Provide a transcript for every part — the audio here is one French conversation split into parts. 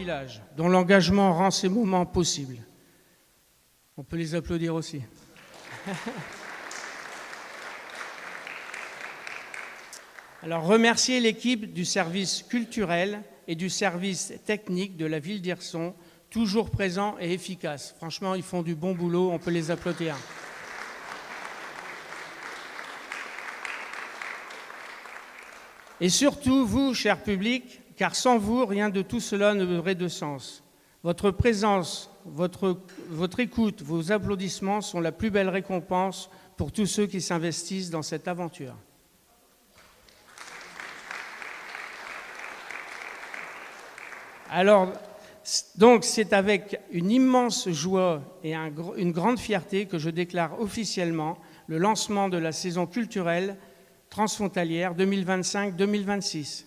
village, dont l'engagement rend ces moments possibles. On peut les applaudir aussi. Alors, remercier l'équipe du service culturel et du service technique de la ville d'Hirson, toujours présents et efficaces. Franchement, ils font du bon boulot, on peut les applaudir. Et surtout, vous, cher public, car sans vous, rien de tout cela n'aurait de sens. Votre présence, votre écoute, vos applaudissements sont la plus belle récompense pour tous ceux qui s'investissent dans cette aventure. Alors, donc, c'est avec une immense joie et une grande fierté que je déclare officiellement le lancement de la saison culturelle transfrontalière 2025-2026.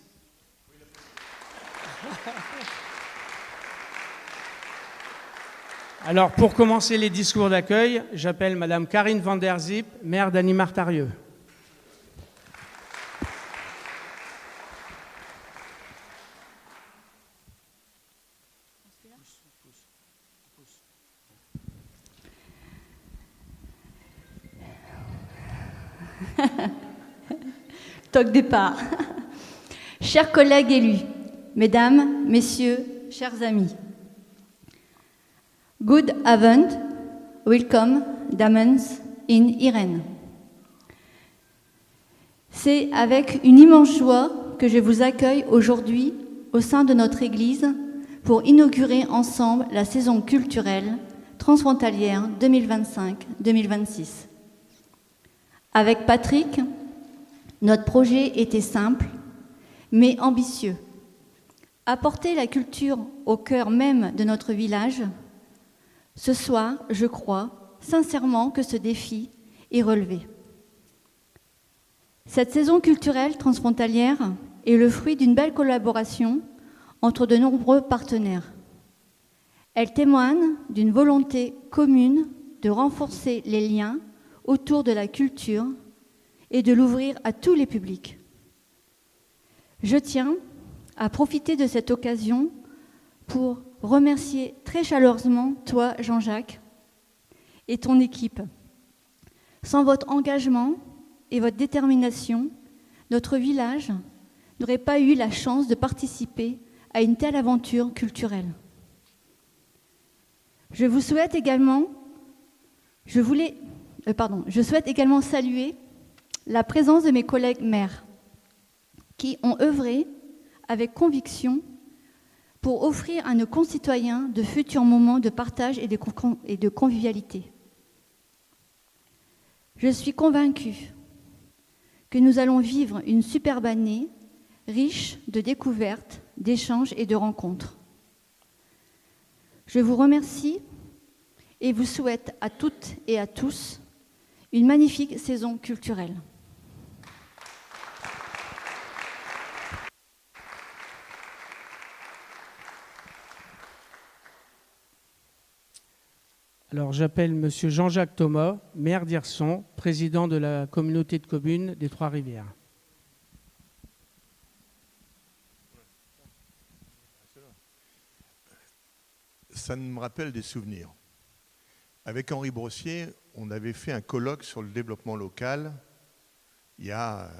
Alors, pour commencer les discours d'accueil, j'appelle Madame Karine van der Zip, maire d'Annie-Martarieux. Toc départ. Chers collègues élus, mesdames, messieurs, chers amis. Good Abend, welcome, Damens in Irène. C'est avec une immense joie que je vous accueille aujourd'hui au sein de notre Église pour inaugurer ensemble la saison culturelle transfrontalière 2025-2026. Avec Patrick, notre projet était simple, mais ambitieux. Apporter la culture au cœur même de notre village. Ce soir, je crois sincèrement que ce défi est relevé. Cette saison culturelle transfrontalière est le fruit d'une belle collaboration entre de nombreux partenaires. Elle témoigne d'une volonté commune de renforcer les liens autour de la culture et de l'ouvrir à tous les publics. Je tiens à profiter de cette occasion pour remercier très chaleureusement toi, Jean-Jacques, et ton équipe. Sans votre engagement et votre détermination, notre village n'aurait pas eu la chance de participer à une telle aventure culturelle. Je souhaite également saluer la présence de mes collègues maires qui ont œuvré avec conviction pour offrir à nos concitoyens de futurs moments de partage et de convivialité. Je suis convaincue que nous allons vivre une superbe année riche de découvertes, d'échanges et de rencontres. Je vous remercie et vous souhaite à toutes et à tous une magnifique saison culturelle. Alors, j'appelle Monsieur Jean-Jacques Thomas, maire d'Hirson, président de la communauté de communes des Trois-Rivières. Ça me rappelle des souvenirs. Avec Henri Brossier, on avait fait un colloque sur le développement local il y a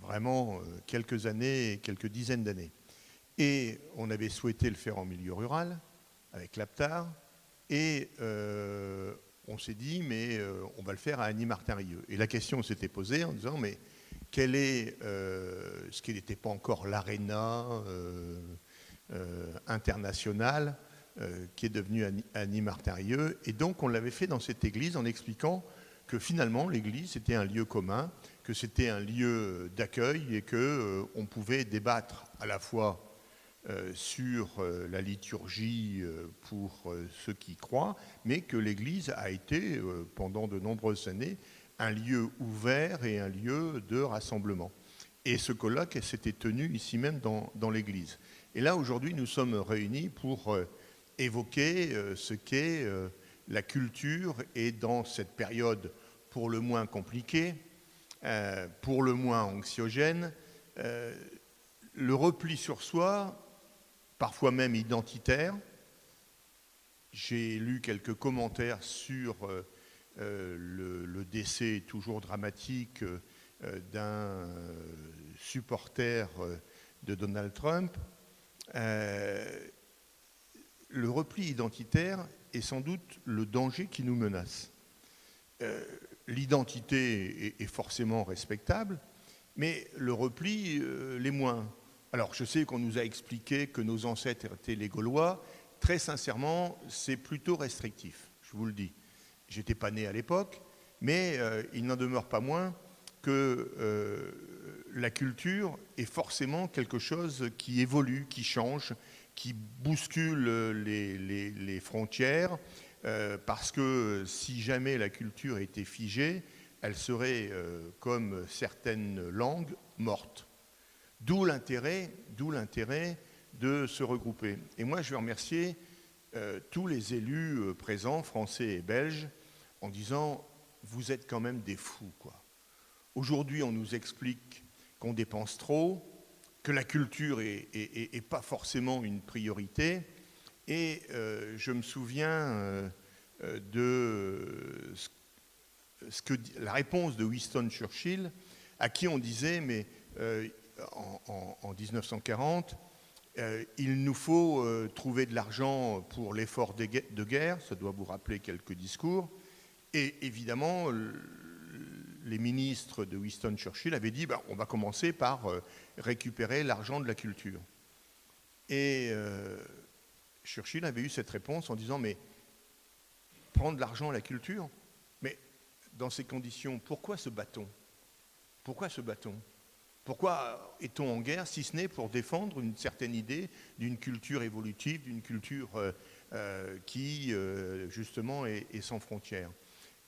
vraiment quelques années, quelques dizaines d'années. Et on avait souhaité le faire en milieu rural, avec l'APTAR, et on s'est dit, mais on va le faire à Annie-Martarieux. Et la question s'était posée en disant, mais quel est ce qui n'était pas encore l'aréna internationale qui est devenu Annie-Martarieux. Et donc on l'avait fait dans cette église en expliquant que finalement l'église était un lieu commun, que c'était un lieu d'accueil et qu'on pouvait débattre à la fois sur la liturgie pour ceux qui croient, mais que l'église a été pendant de nombreuses années un lieu ouvert et un lieu de rassemblement. Et ce colloque s'était tenu ici même dans l'église. Et là aujourd'hui nous sommes réunis pour évoquer ce qu'est la culture et dans cette période pour le moins compliquée, pour le moins anxiogène, le repli sur soi parfois même identitaires. J'ai lu quelques commentaires sur le décès toujours dramatique d'un supporter de Donald Trump. Le repli identitaire est sans doute le danger qui nous menace. L'identité est forcément respectable, mais le repli l'est moins. Alors je sais qu'on nous a expliqué que nos ancêtres étaient les Gaulois. Très sincèrement, c'est plutôt restrictif, je vous le dis. J'étais pas né à l'époque, mais il n'en demeure pas moins que la culture est forcément quelque chose qui évolue, qui change, qui bouscule les frontières, parce que si jamais la culture était figée, elle serait, comme certaines langues, morte. D'où l'intérêt de se regrouper. Et moi, je veux remercier tous les élus présents, français et belges, en disant « vous êtes quand même des fous, quoi ». Aujourd'hui, on nous explique qu'on dépense trop, que la culture est pas forcément une priorité. Et je me souviens de la réponse de Winston Churchill, à qui on disait, mais en 1940, il nous faut trouver de l'argent pour l'effort de guerre, ça doit vous rappeler quelques discours. Et évidemment, les ministres de Winston Churchill avaient dit on va commencer par récupérer l'argent de la culture. Et Churchill avait eu cette réponse en disant mais prendre l'argent à la culture, mais dans ces conditions, pourquoi se bat-on ? Pourquoi se bat-on ? Pourquoi est-on en guerre si ce n'est pour défendre une certaine idée d'une culture évolutive, d'une culture qui justement est sans frontières ?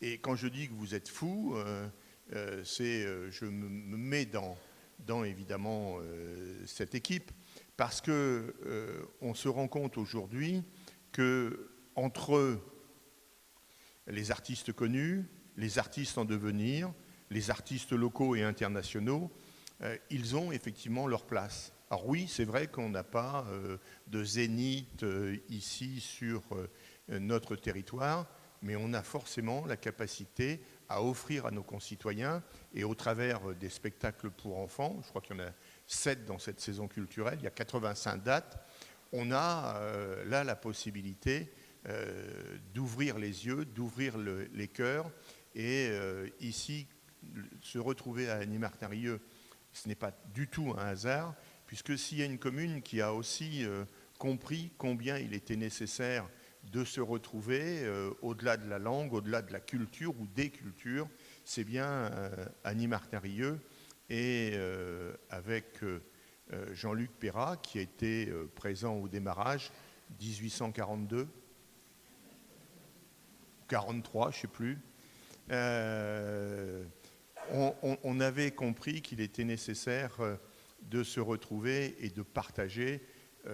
Et quand je dis que vous êtes fous, je me mets dans évidemment cette équipe, parce qu'on se rend compte aujourd'hui qu'entre les artistes connus, les artistes en devenir, les artistes locaux et internationaux, ils ont effectivement leur place. Alors oui, c'est vrai qu'on n'a pas de zénith ici sur notre territoire, mais on a forcément la capacité à offrir à nos concitoyens, et au travers des spectacles pour enfants, je crois qu'il y en a 7 dans cette saison culturelle, il y a 85 dates, on a là la possibilité d'ouvrir les yeux, d'ouvrir les cœurs, et ici, se retrouver à Agny-Martin-Rieux, ce n'est pas du tout un hasard, puisque s'il y a une commune qui a aussi compris combien il était nécessaire de se retrouver au-delà de la langue, au-delà de la culture ou des cultures, c'est bien Agny-Martin-Rieux, et avec Jean-Luc Perrat, qui a été présent au démarrage, 1842, 43, je ne sais plus, on avait compris qu'il était nécessaire de se retrouver et de partager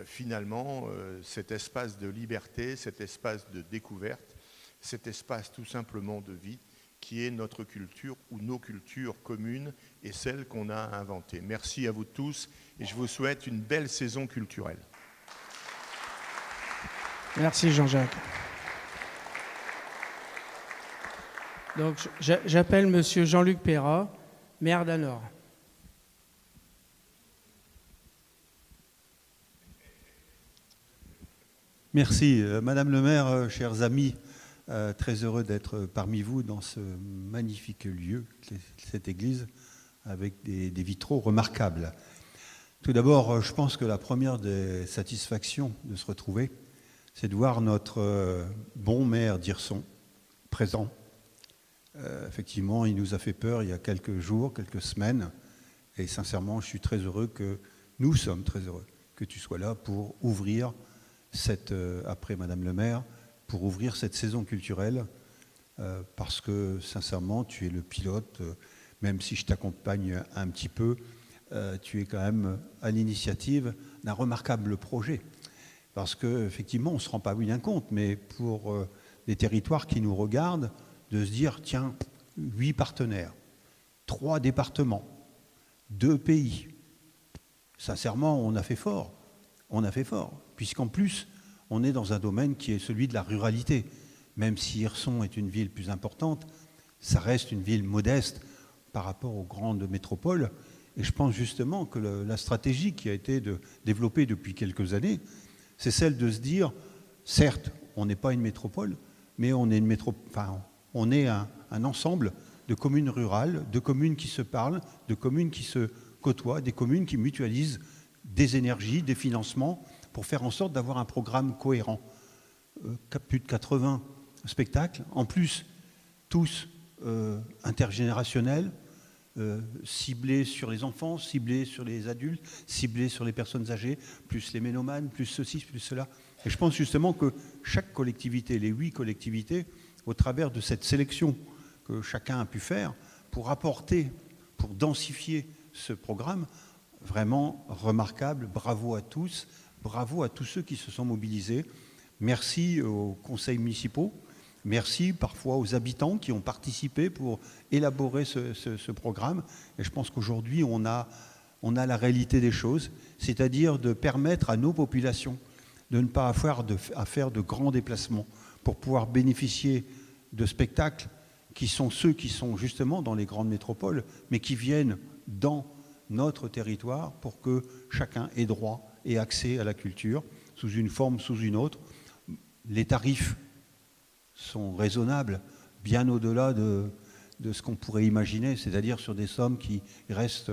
finalement cet espace de liberté, cet espace de découverte, cet espace tout simplement de vie qui est notre culture ou nos cultures communes et celles qu'on a inventées. Merci à vous tous et je vous souhaite une belle saison culturelle. Merci Jean-Jacques. Donc j'appelle Monsieur Jean-Luc Perrat, maire d'Anor. Merci. Madame le maire, chers amis, très heureux d'être parmi vous dans ce magnifique lieu, cette église, avec des vitraux remarquables. Tout d'abord, je pense que la première des satisfactions de se retrouver, c'est de voir notre bon maire d'Hirson présent. Effectivement, il nous a fait peur il y a quelques jours, quelques semaines, et sincèrement, je suis très heureux nous sommes très heureux que tu sois là pour ouvrir après Madame le maire, pour ouvrir cette saison culturelle, parce que sincèrement, tu es le pilote, même si je t'accompagne un petit peu, tu es quand même à l'initiative d'un remarquable projet. Parce qu'effectivement, on ne se rend pas bien compte, mais pour les territoires qui nous regardent, de se dire, tiens, 8 partenaires, 3 départements, 2 pays. Sincèrement, on a fait fort. puisqu'en plus, on est dans un domaine qui est celui de la ruralité. Même si Hirson est une ville plus importante, ça reste une ville modeste par rapport aux grandes métropoles. Et je pense justement que la stratégie qui a été développée depuis quelques années, c'est celle de se dire, certes, on n'est pas une métropole, mais on est un ensemble de communes rurales, de communes qui se parlent, de communes qui se côtoient, des communes qui mutualisent des énergies, des financements, pour faire en sorte d'avoir un programme cohérent. Plus de 80 spectacles, en plus, tous intergénérationnels, ciblés sur les enfants, ciblés sur les adultes, ciblés sur les personnes âgées, plus les mélomanes, plus ceci, plus cela. Et je pense justement que chaque collectivité, les 8 collectivités, au travers de cette sélection que chacun a pu faire, pour apporter, pour densifier ce programme, vraiment remarquable. Bravo à tous, bravo à tous ceux qui se sont mobilisés. Merci aux conseils municipaux, merci parfois aux habitants qui ont participé pour élaborer ce programme. Et je pense qu'aujourd'hui, on a la réalité des choses, c'est-à-dire de permettre à nos populations de ne pas avoir à faire de grands déplacements pour pouvoir bénéficier de spectacles qui sont ceux qui sont justement dans les grandes métropoles, mais qui viennent dans notre territoire pour que chacun ait droit et accès à la culture, sous une forme, sous une autre. Les tarifs sont raisonnables, bien au-delà de ce qu'on pourrait imaginer, c'est-à-dire sur des sommes qui restent,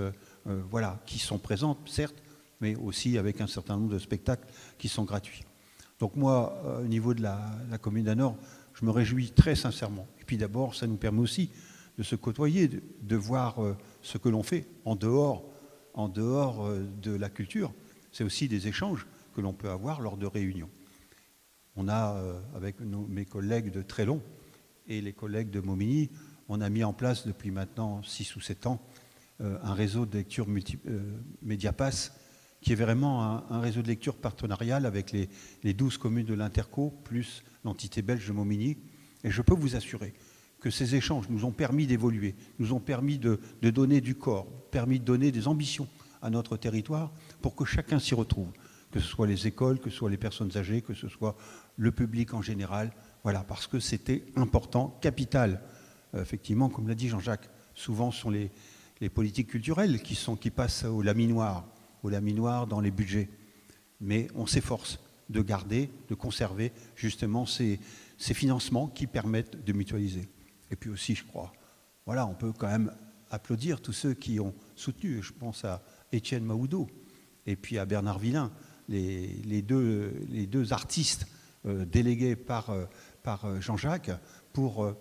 qui sont présentes, certes, mais aussi avec un certain nombre de spectacles qui sont gratuits. Donc moi, au niveau de la commune d'Anor, je me réjouis très sincèrement. Et puis d'abord, ça nous permet aussi de se côtoyer, de voir ce que l'on fait en dehors de la culture. C'est aussi des échanges que l'on peut avoir lors de réunions. On a, avec mes collègues de Trélon et les collègues de Momigny, on a mis en place depuis maintenant 6 ou 7 ans un réseau de lecture Mediapass, qui est vraiment un réseau de lecture partenarial avec les 12 communes de l'Interco, plus l'entité belge de Momigny. Et je peux vous assurer que ces échanges nous ont permis d'évoluer, nous ont permis de donner du corps, permis de donner des ambitions à notre territoire pour que chacun s'y retrouve, que ce soit les écoles, que ce soit les personnes âgées, que ce soit le public en général. Voilà, parce que c'était important, capital. Effectivement, comme l'a dit Jean-Jacques, souvent ce sont les politiques culturelles qui passent au laminoir dans les budgets. Mais on s'efforce de garder, de conserver justement ces financements qui permettent de mutualiser. Et puis aussi, je crois, voilà, on peut quand même applaudir tous ceux qui ont soutenu. Je pense à Étienne Maoudot et puis à Bernard Villain, les deux artistes délégués par Jean-Jacques pour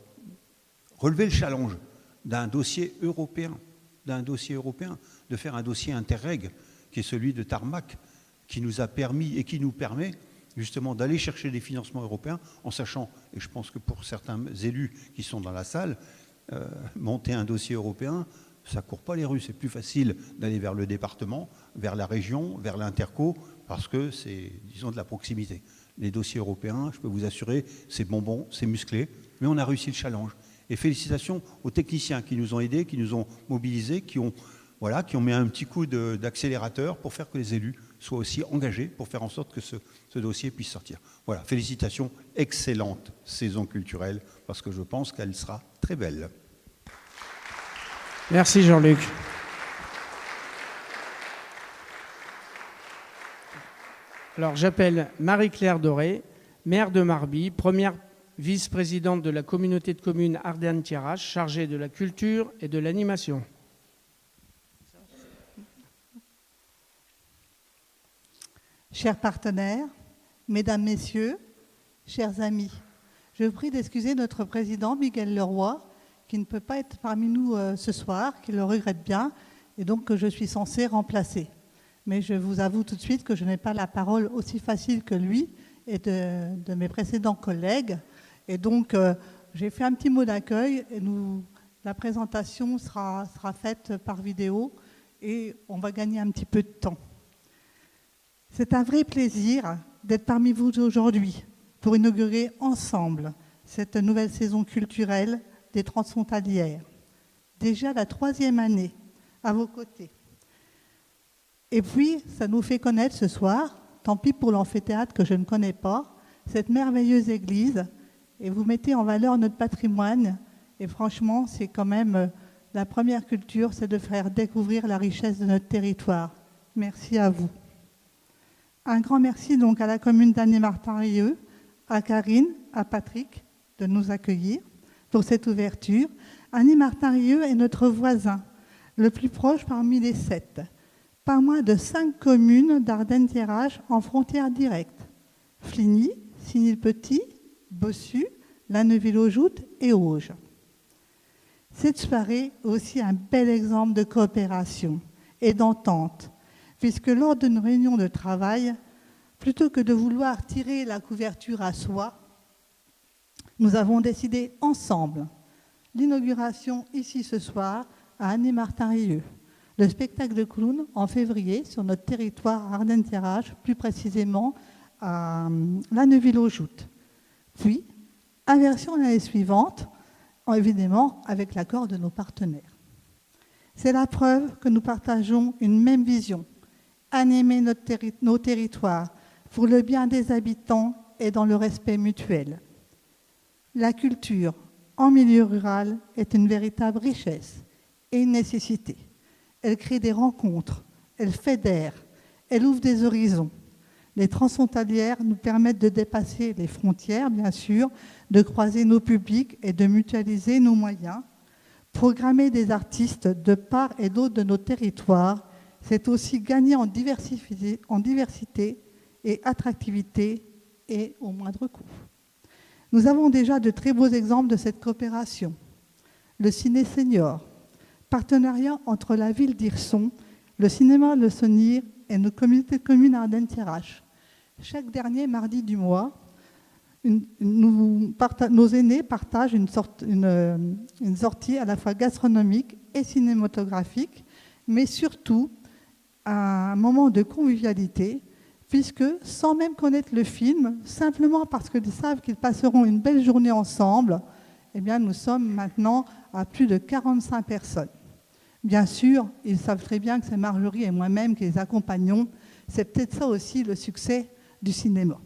relever le challenge d'un dossier européen, de faire un dossier interreg qui est celui de Tarmac, qui nous a permis et qui nous permet justement d'aller chercher des financements européens en sachant, et je pense que pour certains élus qui sont dans la salle, monter un dossier européen, ça ne court pas les rues. C'est plus facile d'aller vers le département, vers la région, vers l'Interco, parce que c'est, disons, de la proximité. Les dossiers européens, je peux vous assurer, c'est bonbon, c'est musclé, mais on a réussi le challenge. Et félicitations aux techniciens qui nous ont aidés, qui nous ont mobilisés, qui ont mis un petit coup d'accélérateur pour faire que les élus soient aussi engagés pour faire en sorte que ce dossier puisse sortir. Voilà, félicitations, excellente saison culturelle, parce que je pense qu'elle sera très belle. Merci Jean-Luc. Alors j'appelle Marie-Claire Doré, maire de Marby, première vice-présidente de la communauté de communes Ardennes-Thiérache, chargée de la culture et de l'animation. Chers partenaires, mesdames, messieurs, chers amis, je vous prie d'excuser notre président Miguel Leroy, qui ne peut pas être parmi nous ce soir, qui le regrette bien, et donc que je suis censée remplacer. Mais je vous avoue tout de suite que je n'ai pas la parole aussi facile que lui et de mes précédents collègues. Et donc, j'ai fait un petit mot d'accueil, et la présentation sera faite par vidéo, et on va gagner un petit peu de temps. C'est un vrai plaisir d'être parmi vous aujourd'hui pour inaugurer ensemble cette nouvelle saison culturelle des Transfrontalières. Déjà la 3e année à vos côtés. Et puis, ça nous fait connaître ce soir tant pis pour l'amphithéâtre que je ne connais pas, cette merveilleuse église, et vous mettez en valeur notre patrimoine. Et franchement, c'est quand même la première culture, c'est de faire découvrir la richesse de notre territoire. Merci à vous. Un grand merci donc à la commune d'Année-Martin-Rieux, à Karine, à Patrick de nous accueillir pour cette ouverture. Année-Martin-Rieux est notre voisin, le plus proche parmi les 7. Pas moins de 5 communes d'Ardennes-Thiérache en frontière directe. Fligny, Signy-le-Petit, Bossu, La Neuville-aux-Joûtes et Auge. Cette soirée est aussi un bel exemple de coopération et d'entente, puisque lors d'une réunion de travail, plutôt que de vouloir tirer la couverture à soi, nous avons décidé ensemble l'inauguration ici ce soir à Année-Martin-Rieux, le spectacle de clown en février sur notre territoire Ardennes-Thiérache, plus précisément à La Neuville-aux-Joûtes. Puis, inversion l'année suivante, évidemment avec l'accord de nos partenaires. C'est la preuve que nous partageons une même vision, animer nos territoires pour le bien des habitants et dans le respect mutuel. La culture en milieu rural est une véritable richesse et une nécessité. Elle crée des rencontres, elle fédère, elle ouvre des horizons. Les transfrontalières nous permettent de dépasser les frontières, bien sûr, de croiser nos publics et de mutualiser nos moyens. Programmer des artistes de part et d'autre de nos territoires, c'est aussi gagner en diversité et attractivité et au moindre coût. Nous avons déjà de très beaux exemples de cette coopération. Le Ciné Senior, partenariat entre la ville d'Hirson, le cinéma Le Sonir et nos communautés de communes Ardennes-Thiérache. Chaque dernier mardi du mois, nos aînés partagent une sortie à la fois gastronomique et cinématographique, mais surtout un moment de convivialité, puisque sans même connaître le film, simplement parce qu'ils savent qu'ils passeront une belle journée ensemble, eh bien, nous sommes maintenant à plus de 45 personnes. Bien sûr, ils savent très bien que c'est Marjorie et moi-même qui les accompagnons. C'est peut-être ça aussi le succès du cinéma.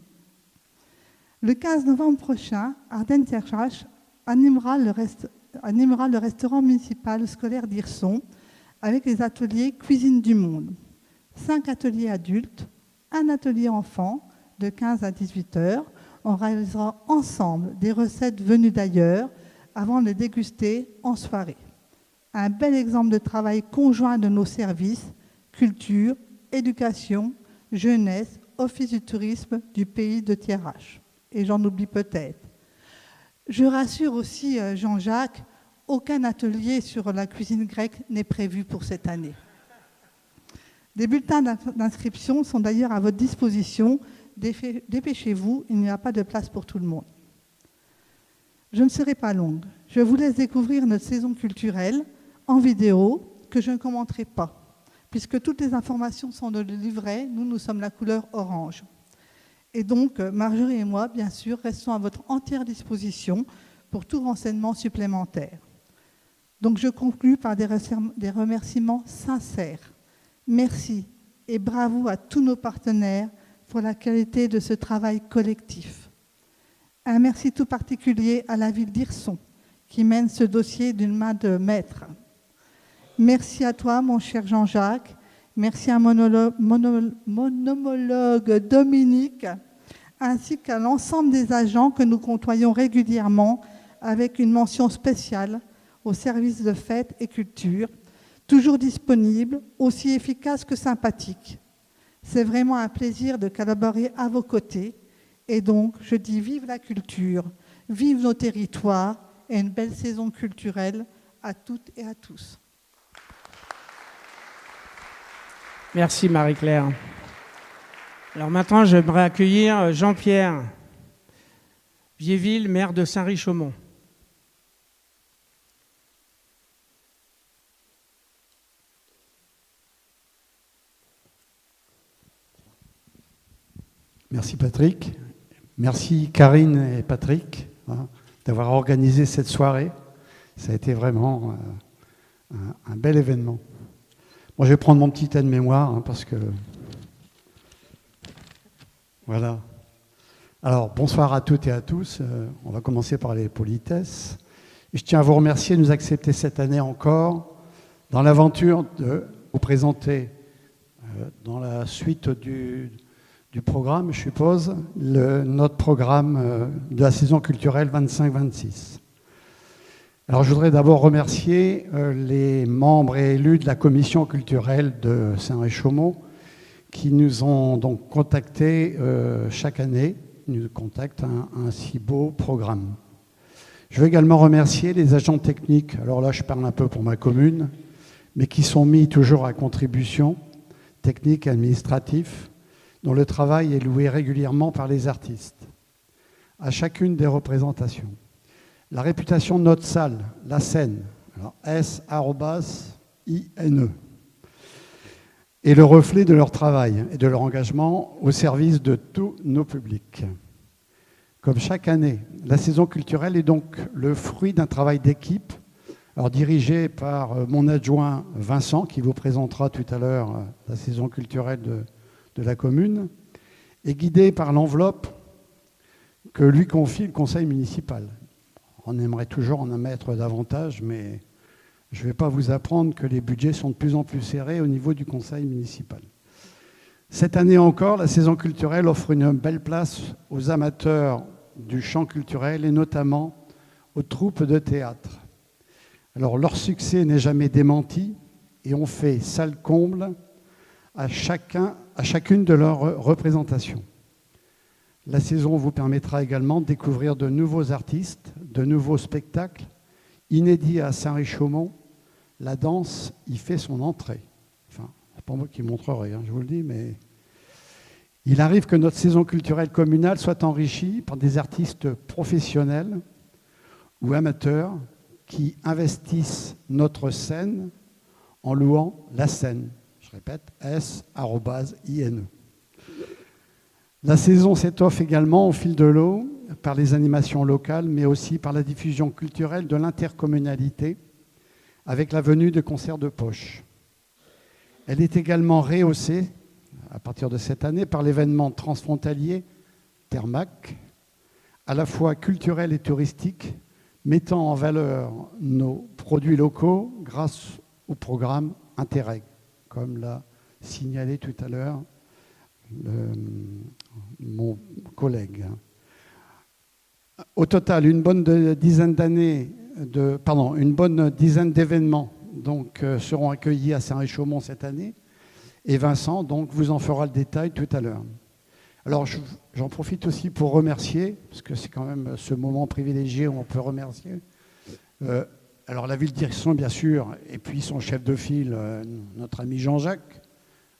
Le 15 novembre prochain, Ardennes-Thiérache animera le restaurant municipal scolaire d'Hirson avec les ateliers Cuisine du Monde. 5 ateliers adultes, un atelier enfant de 15 à 18 heures. On réalisera ensemble des recettes venues d'ailleurs avant de les déguster en soirée. Un bel exemple de travail conjoint de nos services, culture, éducation, jeunesse, office du tourisme du pays de Thiérache. Et j'en oublie peut-être. Je rassure aussi Jean-Jacques, aucun atelier sur la cuisine grecque n'est prévu pour cette année. Des bulletins d'inscription sont d'ailleurs à votre disposition. Dépêchez-vous, il n'y a pas de place pour tout le monde. Je ne serai pas longue. Je vous laisse découvrir notre saison culturelle en vidéo que je ne commenterai pas, puisque toutes les informations sont dans le livret. Nous sommes la couleur orange. Et donc, Marjorie et moi, bien sûr, restons à votre entière disposition pour tout renseignement supplémentaire. Donc, je conclus par des remerciements sincères. Merci et bravo à tous nos partenaires pour la qualité de ce travail collectif. Un merci tout particulier à la ville d'Hirson, qui mène ce dossier d'une main de maître. Merci à toi, mon cher Jean-Jacques. Merci à mon homologue Dominique, ainsi qu'à l'ensemble des agents que nous côtoyons régulièrement, avec une mention spéciale au service de fêtes et culture, toujours disponible, aussi efficace que sympathique. C'est vraiment un plaisir de collaborer à vos côtés. Et donc, je dis vive la culture, vive nos territoires et une belle saison culturelle à toutes et à tous. Merci Marie-Claire. Alors maintenant, j'aimerais accueillir Jean-Pierre Viéville, maire de Saint-Richaumont. Merci Patrick. Merci Karine et Patrick d'avoir organisé cette soirée. Ça a été vraiment un bel événement. Moi, je vais prendre mon petit aide-mémoire parce que Voilà. Alors, bonsoir à toutes et à tous. On va commencer par les politesses. Et je tiens à vous remercier de nous accepter cette année encore dans l'aventure de vous présenter, dans la suite du programme, je suppose, notre programme de la saison culturelle 25-26. Alors, je voudrais d'abord remercier les membres et élus de la commission culturelle de Saint-Réchaumont qui nous ont donc contactés chaque année, nous contactent un si beau programme. Je veux également remercier les agents techniques, alors là je parle un peu pour ma commune, mais qui sont mis toujours à contribution, techniques et administratifs, dont le travail est loué régulièrement par les artistes, à chacune des représentations. La réputation de notre salle, la scène, alors S-I-N-E, est le reflet de leur travail et de leur engagement au service de tous nos publics. Comme chaque année, la saison culturelle est donc le fruit d'un travail d'équipe, alors dirigé par mon adjoint Vincent, qui vous présentera tout à l'heure la saison culturelle de la commune, et guidé par l'enveloppe que lui confie le conseil municipal. On aimerait toujours en mettre davantage, mais je ne vais pas vous apprendre que les budgets sont de plus en plus serrés au niveau du conseil municipal. Cette année encore, la saison culturelle offre une belle place aux amateurs du chant culturel et notamment aux troupes de théâtre. Alors, leur succès n'est jamais démenti et on fait salle comble à chacune de leurs représentations. La saison vous permettra également de découvrir de nouveaux artistes, de nouveaux spectacles inédits à Saint-Réchaumont. La danse y fait son entrée. Enfin, c'est pas moi qui montrerai, je vous le dis, mais il arrive que notre saison culturelle communale soit enrichie par des artistes professionnels ou amateurs qui investissent notre scène en louant la scène. Je répète, S-I-N-E. La saison s'étoffe également au fil de l'eau par les animations locales, mais aussi par la diffusion culturelle de l'intercommunalité avec la venue de concerts de poche. Elle est également rehaussée, à partir de cette année, par l'événement transfrontalier Thermac, à la fois culturel et touristique, mettant en valeur nos produits locaux grâce au programme Interreg, comme l'a signalé tout à l'heure mon collègue. Au total, une bonne dizaine d'événements seront accueillis à Saint-Réchaumont cette année. Et Vincent, donc, vous en fera le détail tout à l'heure. Alors, j'en profite aussi pour remercier, parce que c'est quand même ce moment privilégié où on peut remercier. Alors, la ville d'Hirson, bien sûr, et puis son chef de file, notre ami Jean-Jacques,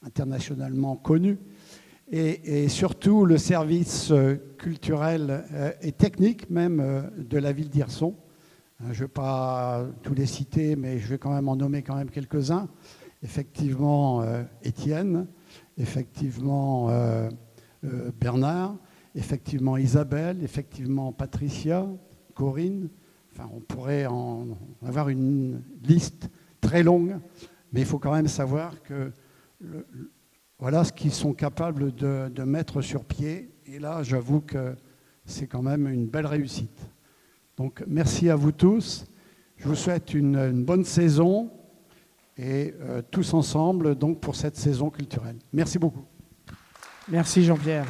internationalement connu, et surtout le service culturel et technique même de la ville d'Hirson. Je ne vais pas tous les citer, mais je vais quand même en nommer quand même quelques-uns. Effectivement, Étienne, effectivement, Bernard, effectivement, Isabelle, effectivement, Patricia, Corinne. Enfin, on pourrait en avoir une liste très longue, mais il faut quand même savoir que voilà ce qu'ils sont capables de mettre sur pied. Et là, j'avoue que c'est quand même une belle réussite. Donc, merci à vous tous. Je vous souhaite une bonne saison et tous ensemble donc, pour cette saison culturelle. Merci beaucoup. Merci Jean-Pierre.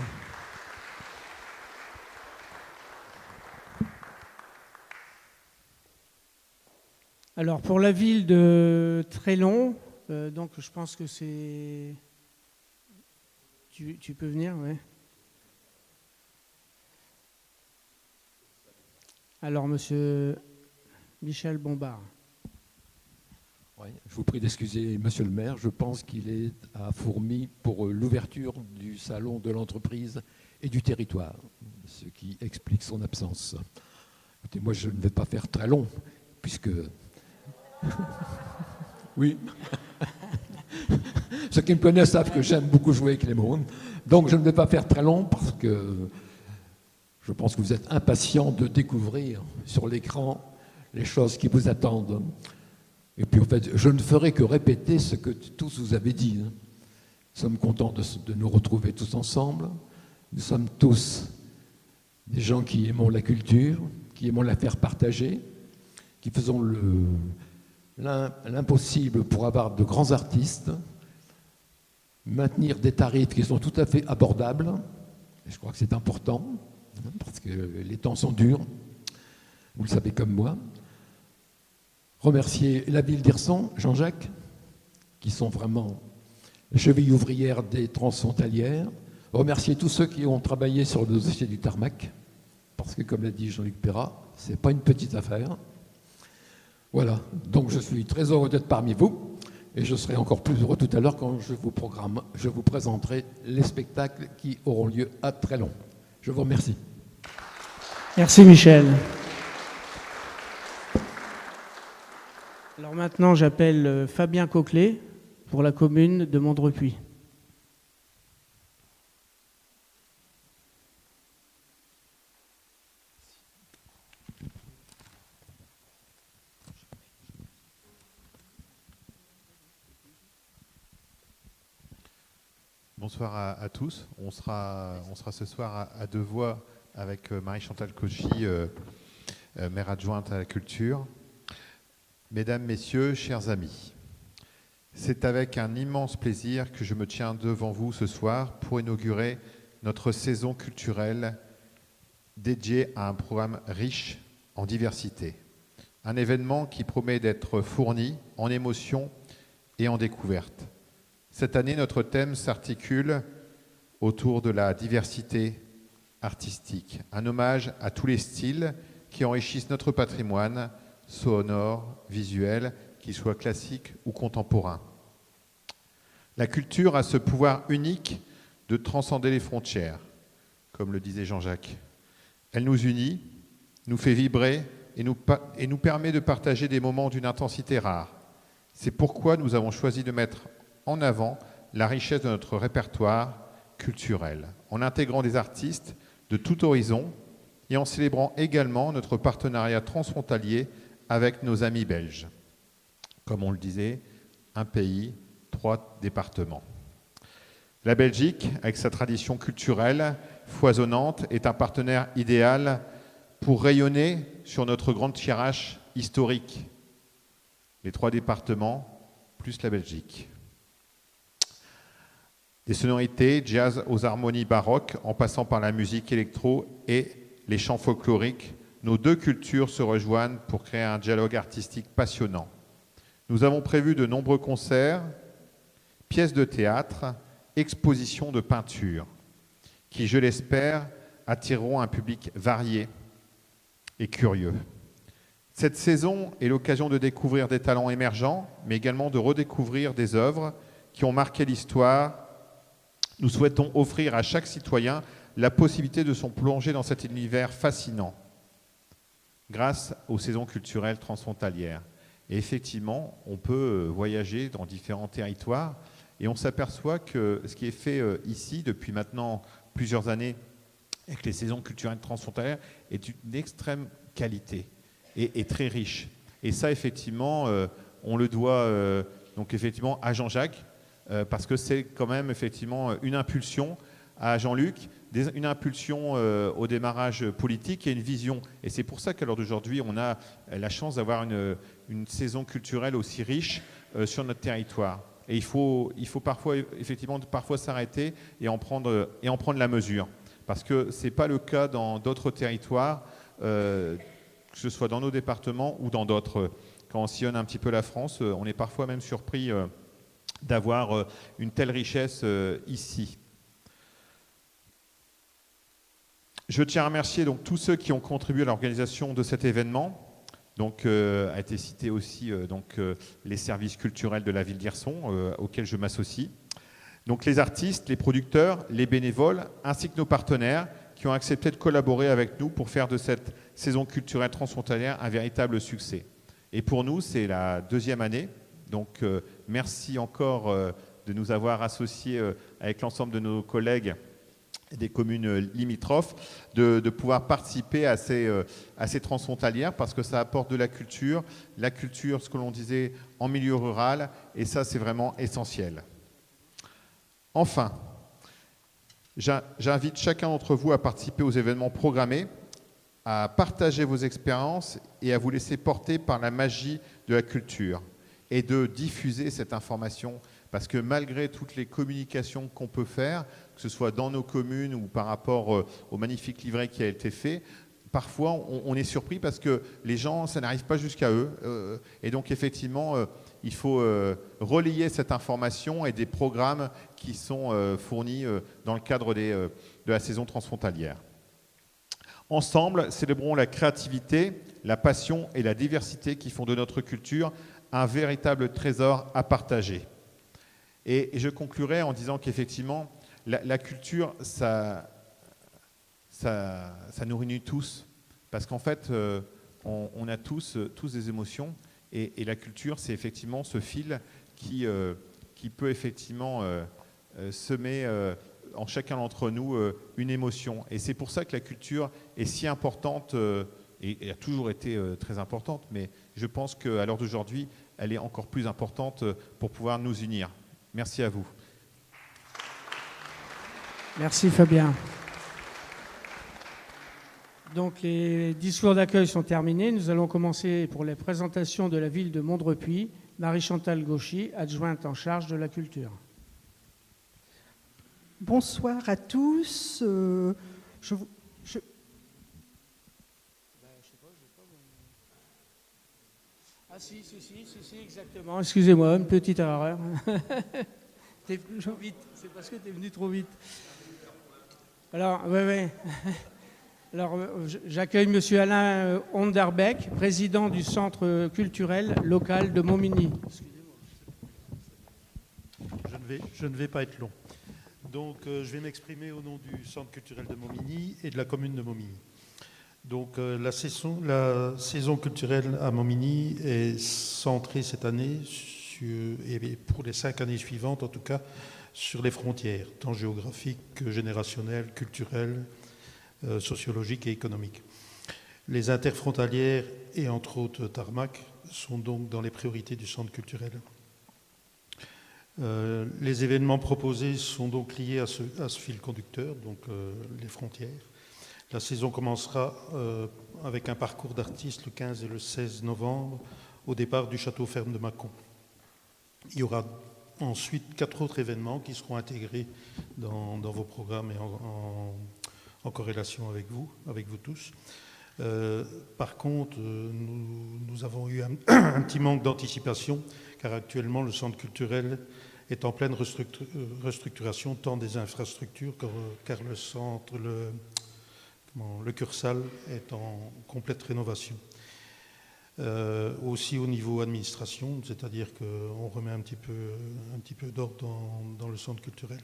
Alors, pour la ville de Trélon, donc je pense que c'est... Tu peux venir, oui. Alors, monsieur Michel Bombard. Oui, je vous prie d'excuser, monsieur le maire. Je pense qu'il est à Fourmies pour l'ouverture du salon de l'entreprise et du territoire, ce qui explique son absence. Écoutez, moi, je ne vais pas faire très long, puisque... Oui. Ceux qui me connaissent savent que j'aime beaucoup jouer avec les mots. Donc, je ne vais pas faire très long parce que je pense que vous êtes impatients de découvrir sur l'écran les choses qui vous attendent. Et puis, en fait, je ne ferai que répéter ce que tous vous avez dit. Nous sommes contents de nous retrouver tous ensemble. Nous sommes tous des gens qui aimons la culture, qui aimons la faire partager, qui faisons l'impossible pour avoir de grands artistes, maintenir des tarifs qui sont tout à fait abordables. Et je crois que c'est important, parce que les temps sont durs, vous le savez comme moi. Remercier la ville d'Hirson, Jean-Jacques, qui sont vraiment chevilles ouvrières des transfrontalières. Remercier tous ceux qui ont travaillé sur le dossier du tarmac, parce que comme l'a dit Jean-Luc Perrat, ce n'est pas une petite affaire. Voilà, donc je suis très heureux d'être parmi vous, et je serai encore plus heureux tout à l'heure quand je vous présenterai les spectacles qui auront lieu à Trélon. Je vous remercie. Merci Michel. Alors maintenant, j'appelle Fabien Coquelet pour la commune de Mondrepuis. Bonsoir à tous. On sera ce soir à deux voix avec Marie-Chantal Cauchy, maire adjointe à la culture. Mesdames, Messieurs, chers amis, c'est avec un immense plaisir que je me tiens devant vous ce soir pour inaugurer notre saison culturelle dédiée à un programme riche en diversité. Un événement qui promet d'être fourni en émotions et en découvertes. Cette année, notre thème s'articule autour de la diversité artistique, un hommage à tous les styles qui enrichissent notre patrimoine sonore, visuel, qu'il soit classique ou contemporain. La culture a ce pouvoir unique de transcender les frontières, comme le disait Jean-Jacques. Elle nous unit, nous fait vibrer et nous permet de partager des moments d'une intensité rare. C'est pourquoi nous avons choisi de mettre en avant la richesse de notre répertoire culturel, en intégrant des artistes de tout horizon et en célébrant également notre partenariat transfrontalier avec nos amis belges. Comme on le disait, un pays, 3 départements. La Belgique, avec sa tradition culturelle foisonnante, est un partenaire idéal pour rayonner sur notre grande tirage historique. Les 3 départements, plus la Belgique. Des sonorités jazz aux harmonies baroques, en passant par la musique électro et les chants folkloriques, nos 2 cultures se rejoignent pour créer un dialogue artistique passionnant. Nous avons prévu de nombreux concerts, pièces de théâtre, expositions de peinture, qui, je l'espère, attireront un public varié et curieux. Cette saison est l'occasion de découvrir des talents émergents, mais également de redécouvrir des œuvres qui ont marqué l'histoire. Nous souhaitons offrir à chaque citoyen la possibilité de se plonger dans cet univers fascinant grâce aux saisons culturelles transfrontalières. Et effectivement, on peut voyager dans différents territoires et on s'aperçoit que ce qui est fait ici depuis maintenant plusieurs années avec les saisons culturelles transfrontalières est d'une extrême qualité et très riche. Et ça, effectivement, on le doit donc effectivement à Jean-Jacques, parce que c'est quand même effectivement une impulsion à Jean-Luc, une impulsion au démarrage politique et une vision. Et c'est pour ça qu'à l'heure d'aujourd'hui, on a la chance d'avoir une saison culturelle aussi riche sur notre territoire. Et il faut parfois, effectivement, s'arrêter et en prendre la mesure. Parce que ce n'est pas le cas dans d'autres territoires, que ce soit dans nos départements ou dans d'autres. Quand on sillonne un petit peu la France, on est parfois même surpris d'avoir une telle richesse ici. Je tiens à remercier donc tous ceux qui ont contribué à l'organisation de cet événement. Donc, a été cité aussi les services culturels de la ville d'Hirson, auxquels je m'associe. Donc les artistes, les producteurs, les bénévoles, ainsi que nos partenaires qui ont accepté de collaborer avec nous pour faire de cette saison culturelle transfrontalière un véritable succès. Et pour nous, c'est la 2e année. Donc merci encore de nous avoir associés avec l'ensemble de nos collègues des communes limitrophes, de pouvoir participer à ces transfrontalières parce que ça apporte de la culture, ce que l'on disait en milieu rural, et ça c'est vraiment essentiel. Enfin, J'invite chacun d'entre vous à participer aux événements programmés, à partager vos expériences et à vous laisser porter par la magie de la culture et de diffuser cette information. Parce que malgré toutes les communications qu'on peut faire, que ce soit dans nos communes ou par rapport au magnifique livret qui a été fait, parfois on est surpris parce que les gens, ça n'arrive pas jusqu'à eux. Et donc effectivement, il faut relayer cette information et des programmes qui sont fournis dans le cadre de la saison transfrontalière. Ensemble, célébrons la créativité, la passion et la diversité qui font de notre culture un véritable trésor à partager. Et je conclurai en disant qu'effectivement, la culture, ça nous réunit tous. Parce qu'en fait, on a tous des émotions. Et la culture, c'est effectivement ce fil qui peut effectivement semer en chacun d'entre nous une émotion. Et c'est pour ça que la culture est si importante et a toujours été très importante. Mais je pense qu'à l'heure d'aujourd'hui, elle est encore plus importante pour pouvoir nous unir. Merci à vous. Merci Fabien. Donc les discours d'accueil sont terminés. Nous allons commencer pour les présentations de la ville de Mondrepuis. Marie-Chantal Gauchy, adjointe en charge de la culture. Bonsoir à tous. Ah si, exactement. Excusez-moi, une petite erreur. T'es venu trop vite, c'est parce que tu es venu trop vite. Alors, oui. Alors, j'accueille M. Alain Onderbeck, président du centre culturel local de Montmigny. Je ne vais pas être long. Donc, je vais m'exprimer au nom du centre culturel de Montmigny et de la commune de Montmigny. Donc, la saison culturelle à Montmigny est centrée cette année, et pour les 5 années suivantes en tout cas, sur les frontières, tant géographiques, générationnelles, culturelles, sociologiques et économiques. Les interfrontalières et entre autres Tarmac sont donc dans les priorités du centre culturel. Les événements proposés sont donc liés à ce fil conducteur, donc les frontières. La saison commencera avec un parcours d'artistes le 15 et le 16 novembre au départ du château ferme de Mâcon. Il y aura ensuite 4 autres événements qui seront intégrés dans vos programmes et en corrélation avec vous tous. Par contre, nous avons eu un petit manque d'anticipation car actuellement le centre culturel est en pleine restructuration tant des infrastructures car le centre, le Cursal est en complète rénovation. Aussi au niveau administration, c'est-à-dire qu'on remet un petit peu d'ordre dans le centre culturel.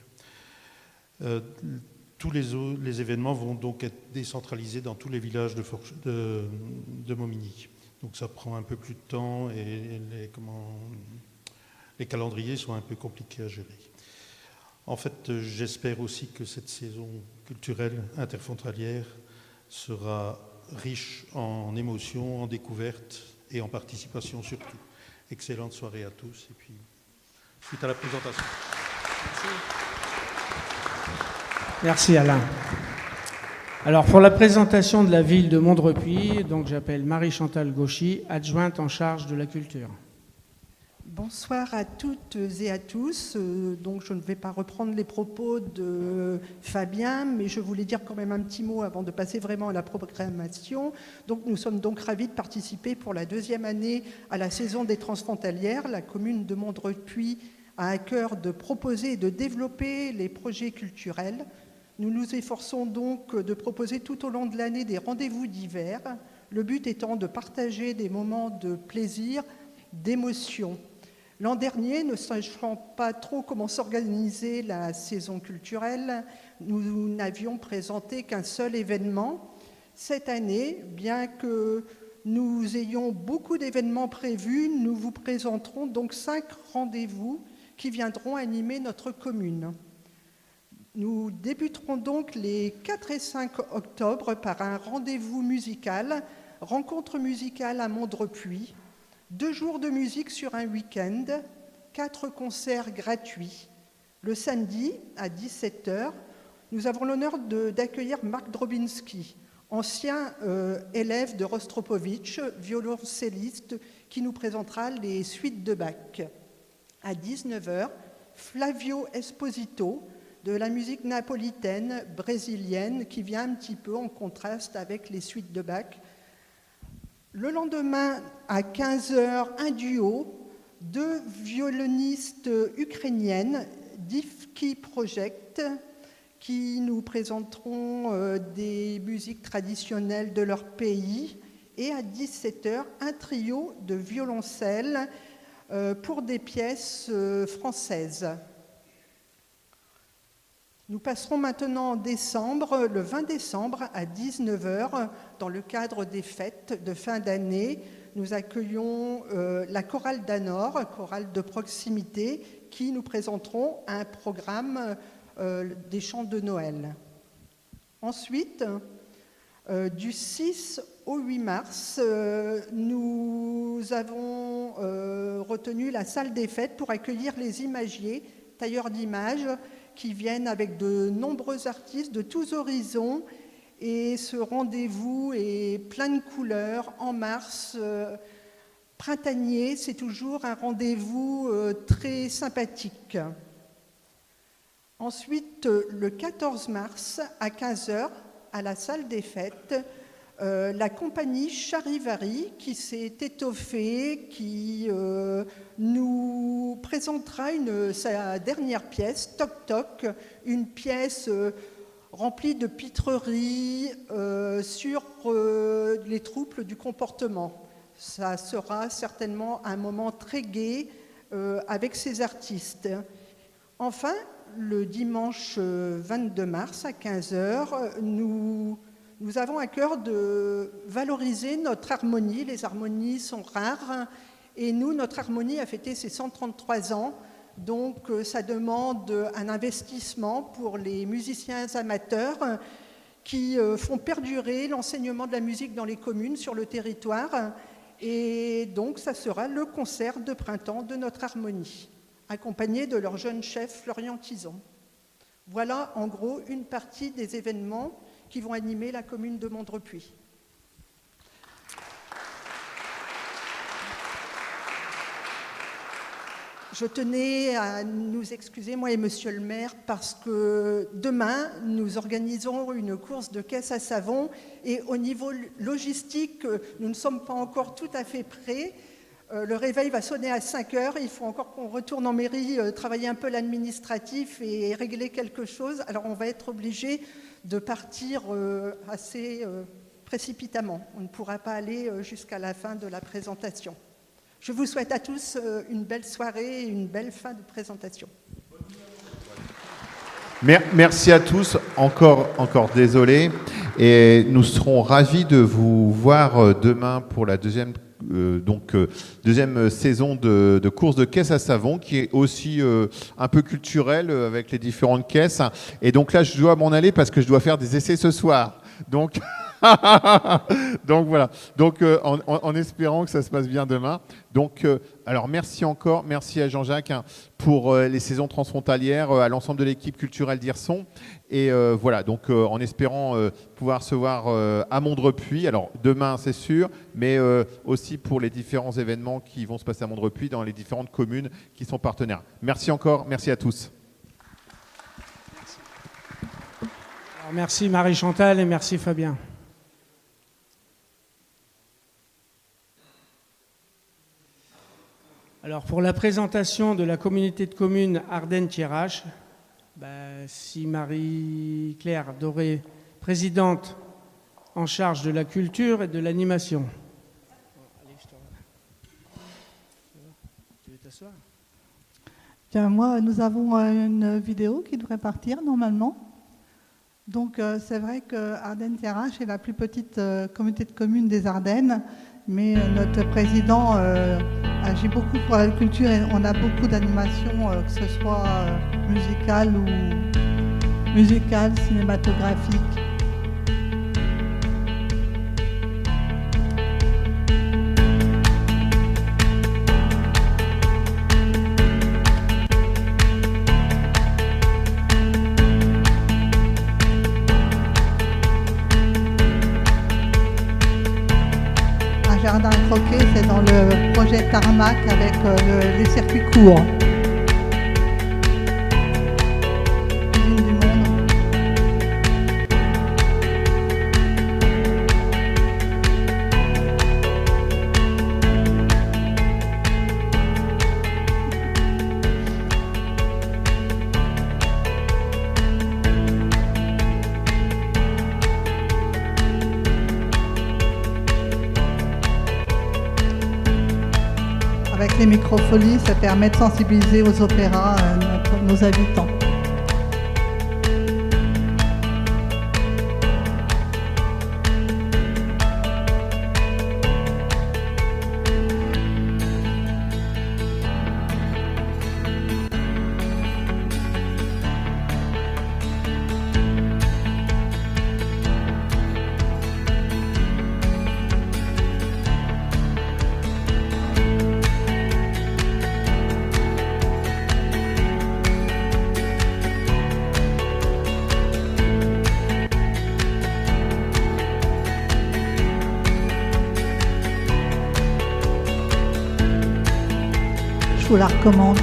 Tous les événements vont donc être décentralisés dans tous les villages de Montmigny. Donc ça prend un peu plus de temps et les calendriers sont un peu compliqués à gérer. En fait, j'espère aussi que cette saison culturelle interfrontalière sera riche en émotions, en découvertes et en participation surtout. Excellente soirée à tous et puis suite à la présentation. Merci Alain. Alors pour la présentation de la ville de Mondrepuis, donc j'appelle Marie-Chantal Gauchy, adjointe en charge de la culture. Bonsoir à toutes et à tous. Donc je ne vais pas reprendre les propos de Fabien, mais je voulais dire quand même un petit mot avant de passer vraiment à la programmation. Donc nous sommes donc ravis de participer pour la 2e année à la saison des transfrontalières. La commune de Mondrepuis a à cœur de proposer et de développer les projets culturels. Nous nous efforçons donc de proposer tout au long de l'année des rendez-vous divers, le but étant de partager des moments de plaisir, d'émotion. L'an dernier, ne sachant pas trop comment s'organiser la saison culturelle, nous n'avions présenté qu'un seul événement. Cette année, bien que nous ayons beaucoup d'événements prévus, nous vous présenterons donc 5 rendez-vous qui viendront animer notre commune. Nous débuterons donc les 4 et 5 octobre par un rendez-vous musical, rencontre musicale à Mondrepuis, 2 jours de musique sur un week-end, 4 concerts gratuits. Le samedi, à 17h, Nous avons l'honneur d'accueillir Marc Drobinski, ancien élève de Rostropovitch, violoncelliste, qui nous présentera les suites de Bach. À 19h, Flavio Esposito, de la musique napolitaine, brésilienne, qui vient un petit peu en contraste avec les suites de Bach. Le lendemain, à 15h, un duo, 2 violonistes ukrainiennes, Divki Project, qui nous présenteront des musiques traditionnelles de leur pays. Et à 17h, un trio de violoncelles pour des pièces françaises. Nous passerons maintenant en décembre, le 20 décembre à 19h, dans le cadre des fêtes de fin d'année. Nous accueillons la chorale d'Anor, chorale de proximité, qui nous présenteront un programme des chants de Noël. Ensuite, du 6 au 8 mars, nous avons retenu la salle des fêtes pour accueillir les imagiers, tailleurs d'images, qui viennent avec de nombreux artistes de tous horizons. Et ce rendez-vous est plein de couleurs en mars, printanier. C'est toujours un rendez-vous très sympathique. Ensuite, le 14 mars à 15h, à la salle des fêtes, la compagnie Charivari qui s'est étoffée, qui nous présentera sa dernière pièce, Toc Toc, une pièce remplie de pitreries sur les troubles du comportement. Ça sera certainement un moment très gai avec ces artistes. Enfin, le dimanche 22 mars à 15h, nous avons à cœur de valoriser notre harmonie. Les harmonies sont rares et nous, notre harmonie a fêté ses 133 ans. Donc ça demande un investissement pour les musiciens amateurs qui font perdurer l'enseignement de la musique dans les communes, sur le territoire. Et donc ça sera le concert de printemps de notre harmonie, accompagné de leur jeune chef Florian Tison. Voilà en gros une partie des événements qui vont animer la commune de Mondrepuis. Je tenais à nous excuser, moi et monsieur le maire, parce que demain, nous organisons une course de caisse à savon et au niveau logistique, nous ne sommes pas encore tout à fait prêts. Le réveil va sonner à 5h, il faut encore qu'on retourne en mairie, travailler un peu l'administratif et régler quelque chose. Alors on va être obligé de partir assez précipitamment. On ne pourra pas aller jusqu'à la fin de la présentation. Je vous souhaite à tous une belle soirée et une belle fin de présentation. Merci à tous, encore désolé. Et nous serons ravis de vous voir demain pour la deuxième saison de course de caisse à savon, qui est aussi un peu culturelle avec les différentes caisses. Et donc là, je dois m'en aller parce que je dois faire des essais ce soir. Donc voilà. Donc en espérant que ça se passe bien demain. Donc alors merci encore, merci à Jean-Jacques pour les saisons transfrontalières, à l'ensemble de l'équipe culturelle d'Hirson. Et voilà, donc en espérant pouvoir se voir à Mondrepuis, alors demain c'est sûr, mais aussi pour les différents événements qui vont se passer à Mondrepuis dans les différentes communes qui sont partenaires. Merci encore, merci à tous. Alors, merci Marie-Chantal et merci Fabien. Alors pour la présentation de la communauté de communes Ardennes-Thiérache, si Marie-Claire Doré, présidente en charge de la culture et de l'animation. Tu veux t'asseoir ? Bien, nous avons une vidéo qui devrait partir normalement. Donc c'est vrai que Ardennes-Thiérache est la plus petite communauté de communes des Ardennes, mais notre président agit beaucoup pour la culture et on a beaucoup d'animations, que ce soit musicales ou cinématographiques. jardin à croquer, c'est dans le projet Tarmac avec les circuits courts. Usine du monde. Avec les microfolies, ça permet de sensibiliser aux opéras nos habitants. Je vous la recommande.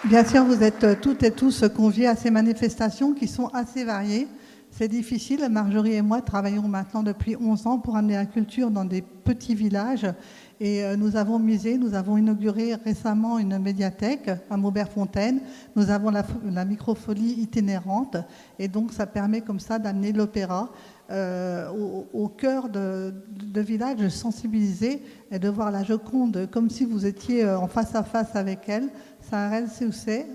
Bien sûr, vous êtes toutes et tous conviés à ces manifestations qui sont assez variées. C'est difficile. Marjorie et moi travaillons maintenant depuis 11 ans pour amener la culture dans des petits villages. Et nous avons inauguré récemment une médiathèque à Maubert-Fontaine. Nous avons la microfolie itinérante. Et donc, ça permet comme ça d'amener l'opéra au cœur de village, de sensibiliser et de voir la Joconde comme si vous étiez en face à face avec elle. Ça reste où c'est.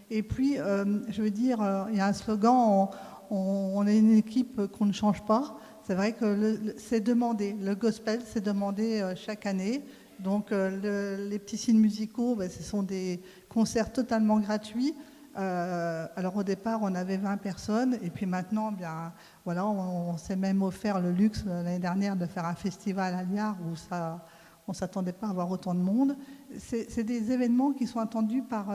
Et puis, je veux dire, il y a un slogan, on est une équipe qu'on ne change pas. C'est vrai que c'est demandé. Le gospel, c'est demandé chaque année. Donc, les petits signes musicaux, ce sont des concerts totalement gratuits. Alors, au départ, on avait 20 personnes. Et puis maintenant, bien, voilà, on s'est même offert le luxe l'année dernière de faire un festival à Liard où on ne s'attendait pas à avoir autant de monde. C'est des événements qui sont attendus par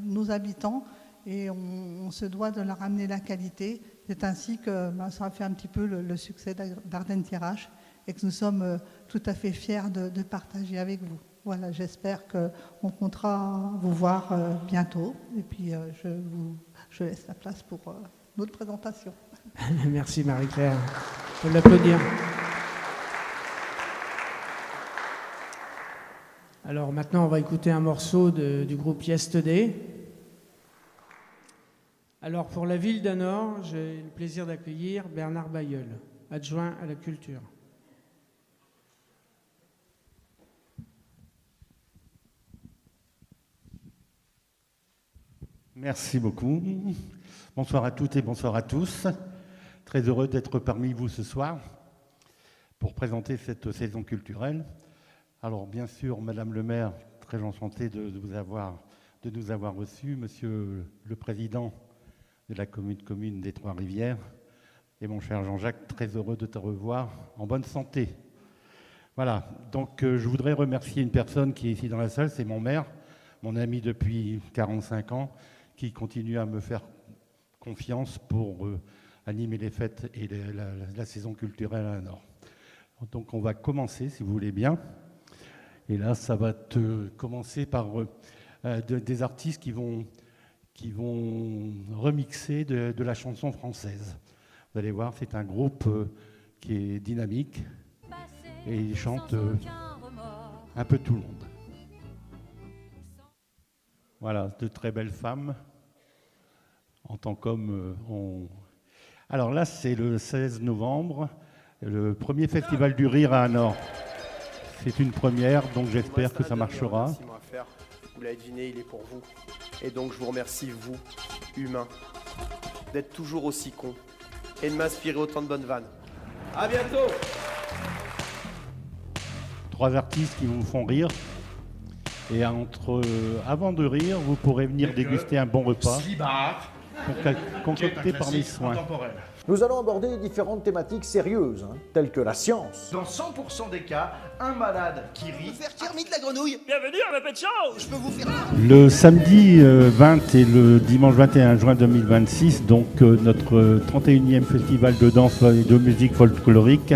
nos habitants. Et on se doit de leur amener la qualité. C'est ainsi que ça a fait un petit peu le succès d'Ardennes-Thiérache et que nous sommes tout à fait fiers de partager avec vous. Voilà, j'espère qu'on comptera vous voir bientôt. Et puis, je laisse la place pour notre présentation. Merci Marie-Claire. Il faut l'applaudir. Alors maintenant, on va écouter un morceau du groupe Yesterday. Alors, pour la ville d'Anor, j'ai le plaisir d'accueillir Bernard Bailleul, adjoint à la culture. Merci beaucoup. Bonsoir à toutes et bonsoir à tous. Très heureux d'être parmi vous ce soir pour présenter cette saison culturelle. Alors, bien sûr, Madame le maire, très enchanté de nous avoir reçus, Monsieur le président de la commune des Trois-Rivières. Et mon cher Jean-Jacques, très heureux de te revoir en bonne santé. Voilà, donc je voudrais remercier une personne qui est ici dans la salle, c'est mon maire, mon ami depuis 45 ans, qui continue à me faire confiance pour animer les fêtes et la saison culturelle à Nord. Donc on va commencer, si vous voulez bien. Et là, ça va commencer par des artistes qui vont remixer de la chanson française. Vous allez voir, c'est un groupe qui est dynamique et ils chantent un peu tout le monde. Voilà, de très belles femmes. En tant qu'homme, Alors là, c'est le 16 novembre, le premier festival du rire à Anor. C'est une première, donc j'espère que ça marchera. Vous l'avez deviné, il est pour vous. Et donc je vous remercie, vous, humains, d'être toujours aussi cons et de m'inspirer autant de bonnes vannes. À bientôt. 3 artistes qui vous font rire. Et avant de rire, vous pourrez venir déguster un bon repas concocté par mes soins. Nous allons aborder différentes thématiques sérieuses, telles que la science. Dans 100% des cas, un malade qui rit... Faire Kermit la grenouille. Bienvenue à ma pet show. Je peux vous faire... Le samedi 20 et le dimanche 21 juin 2026, donc notre 31e festival de danse et de musique folklorique,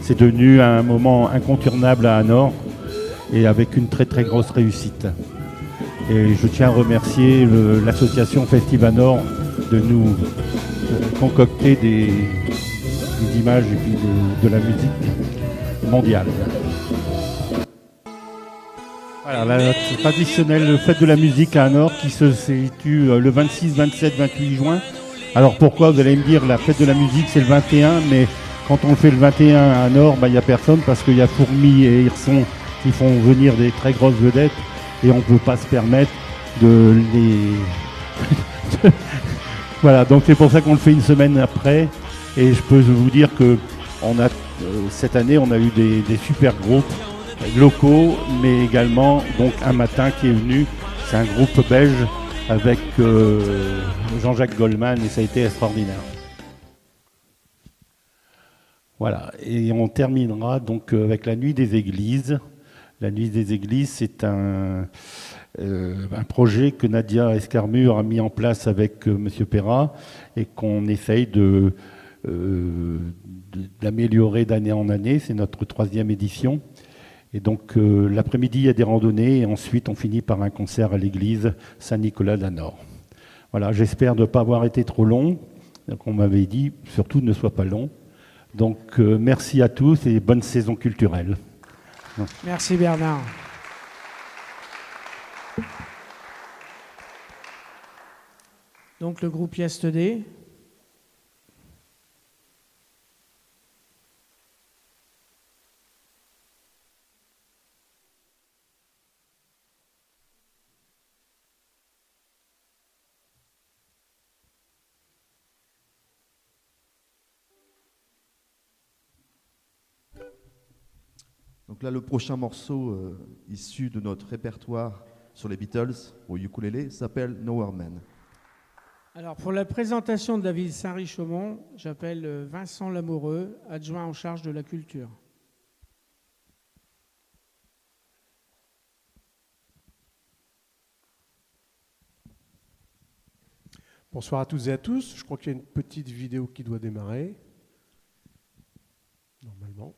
c'est devenu un moment incontournable à Anor et avec une très très grosse réussite. Et je tiens à remercier l'association Festivanor de nous concocter des images et puis de la musique mondiale. Voilà, la traditionnelle fête de la musique à Anor qui se situe le 26, 27, 28 juin. Alors pourquoi, vous allez me dire, la fête de la musique c'est le 21, mais quand on le fait le 21 à Anor, il n'y a personne parce qu'il y a Fourmi et Hirson qui font venir des très grosses vedettes et on ne peut pas se permettre de les... Voilà, donc c'est pour ça qu'on le fait une semaine après. Et je peux vous dire que cette année, on a eu des super groupes locaux, mais également donc un matin qui est venu. C'est un groupe belge avec Jean-Jacques Goldman et ça a été extraordinaire. Voilà, et on terminera donc avec la Nuit des Églises. La Nuit des Églises, c'est un projet que Nadia Escarmure a mis en place avec M. Perra et qu'on essaye d'améliorer d'année en année. C'est notre 3e édition. Et donc l'après-midi, il y a des randonnées et ensuite on finit par un concert à l'église Saint-Nicolas d'Anor. Voilà, j'espère ne pas avoir été trop long. Donc on m'avait dit, surtout ne sois pas long. Donc merci à tous et bonne saison culturelle. Merci Bernard. Donc le groupe Yesterday. Donc là, le prochain morceau issu de notre répertoire sur les Beatles au ukulélé s'appelle Nowhere Man. Alors pour la présentation de la ville Saint-Richaumont, j'appelle Vincent Lamoureux, adjoint en charge de la culture. Bonsoir à toutes et à tous. Je crois qu'il y a une petite vidéo qui doit démarrer. Normalement.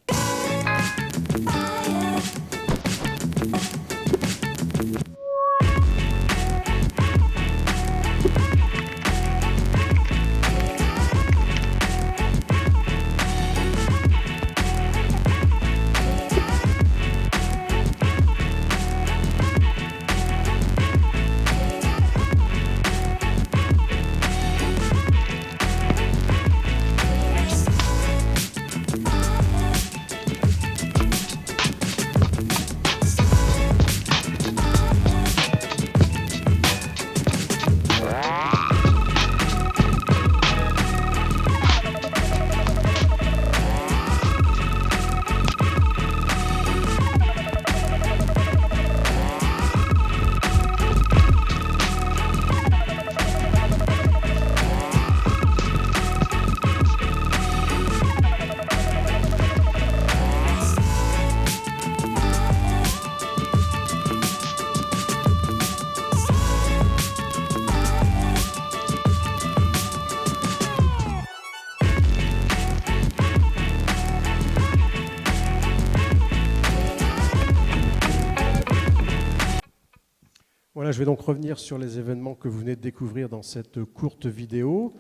Voilà, je vais donc revenir sur les événements que vous venez de découvrir dans cette courte vidéo.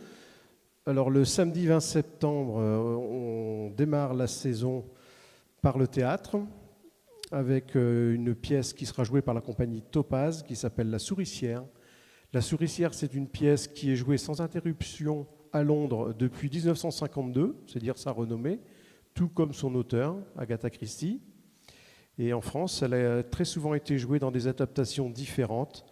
Alors le samedi 20 septembre, on démarre la saison par le théâtre avec une pièce qui sera jouée par la compagnie Topaz qui s'appelle La Souricière. La Souricière, c'est une pièce qui est jouée sans interruption à Londres depuis 1952, c'est dire sa renommée, tout comme son auteur, Agatha Christie. Et en France, elle a très souvent été jouée dans des adaptations différentes,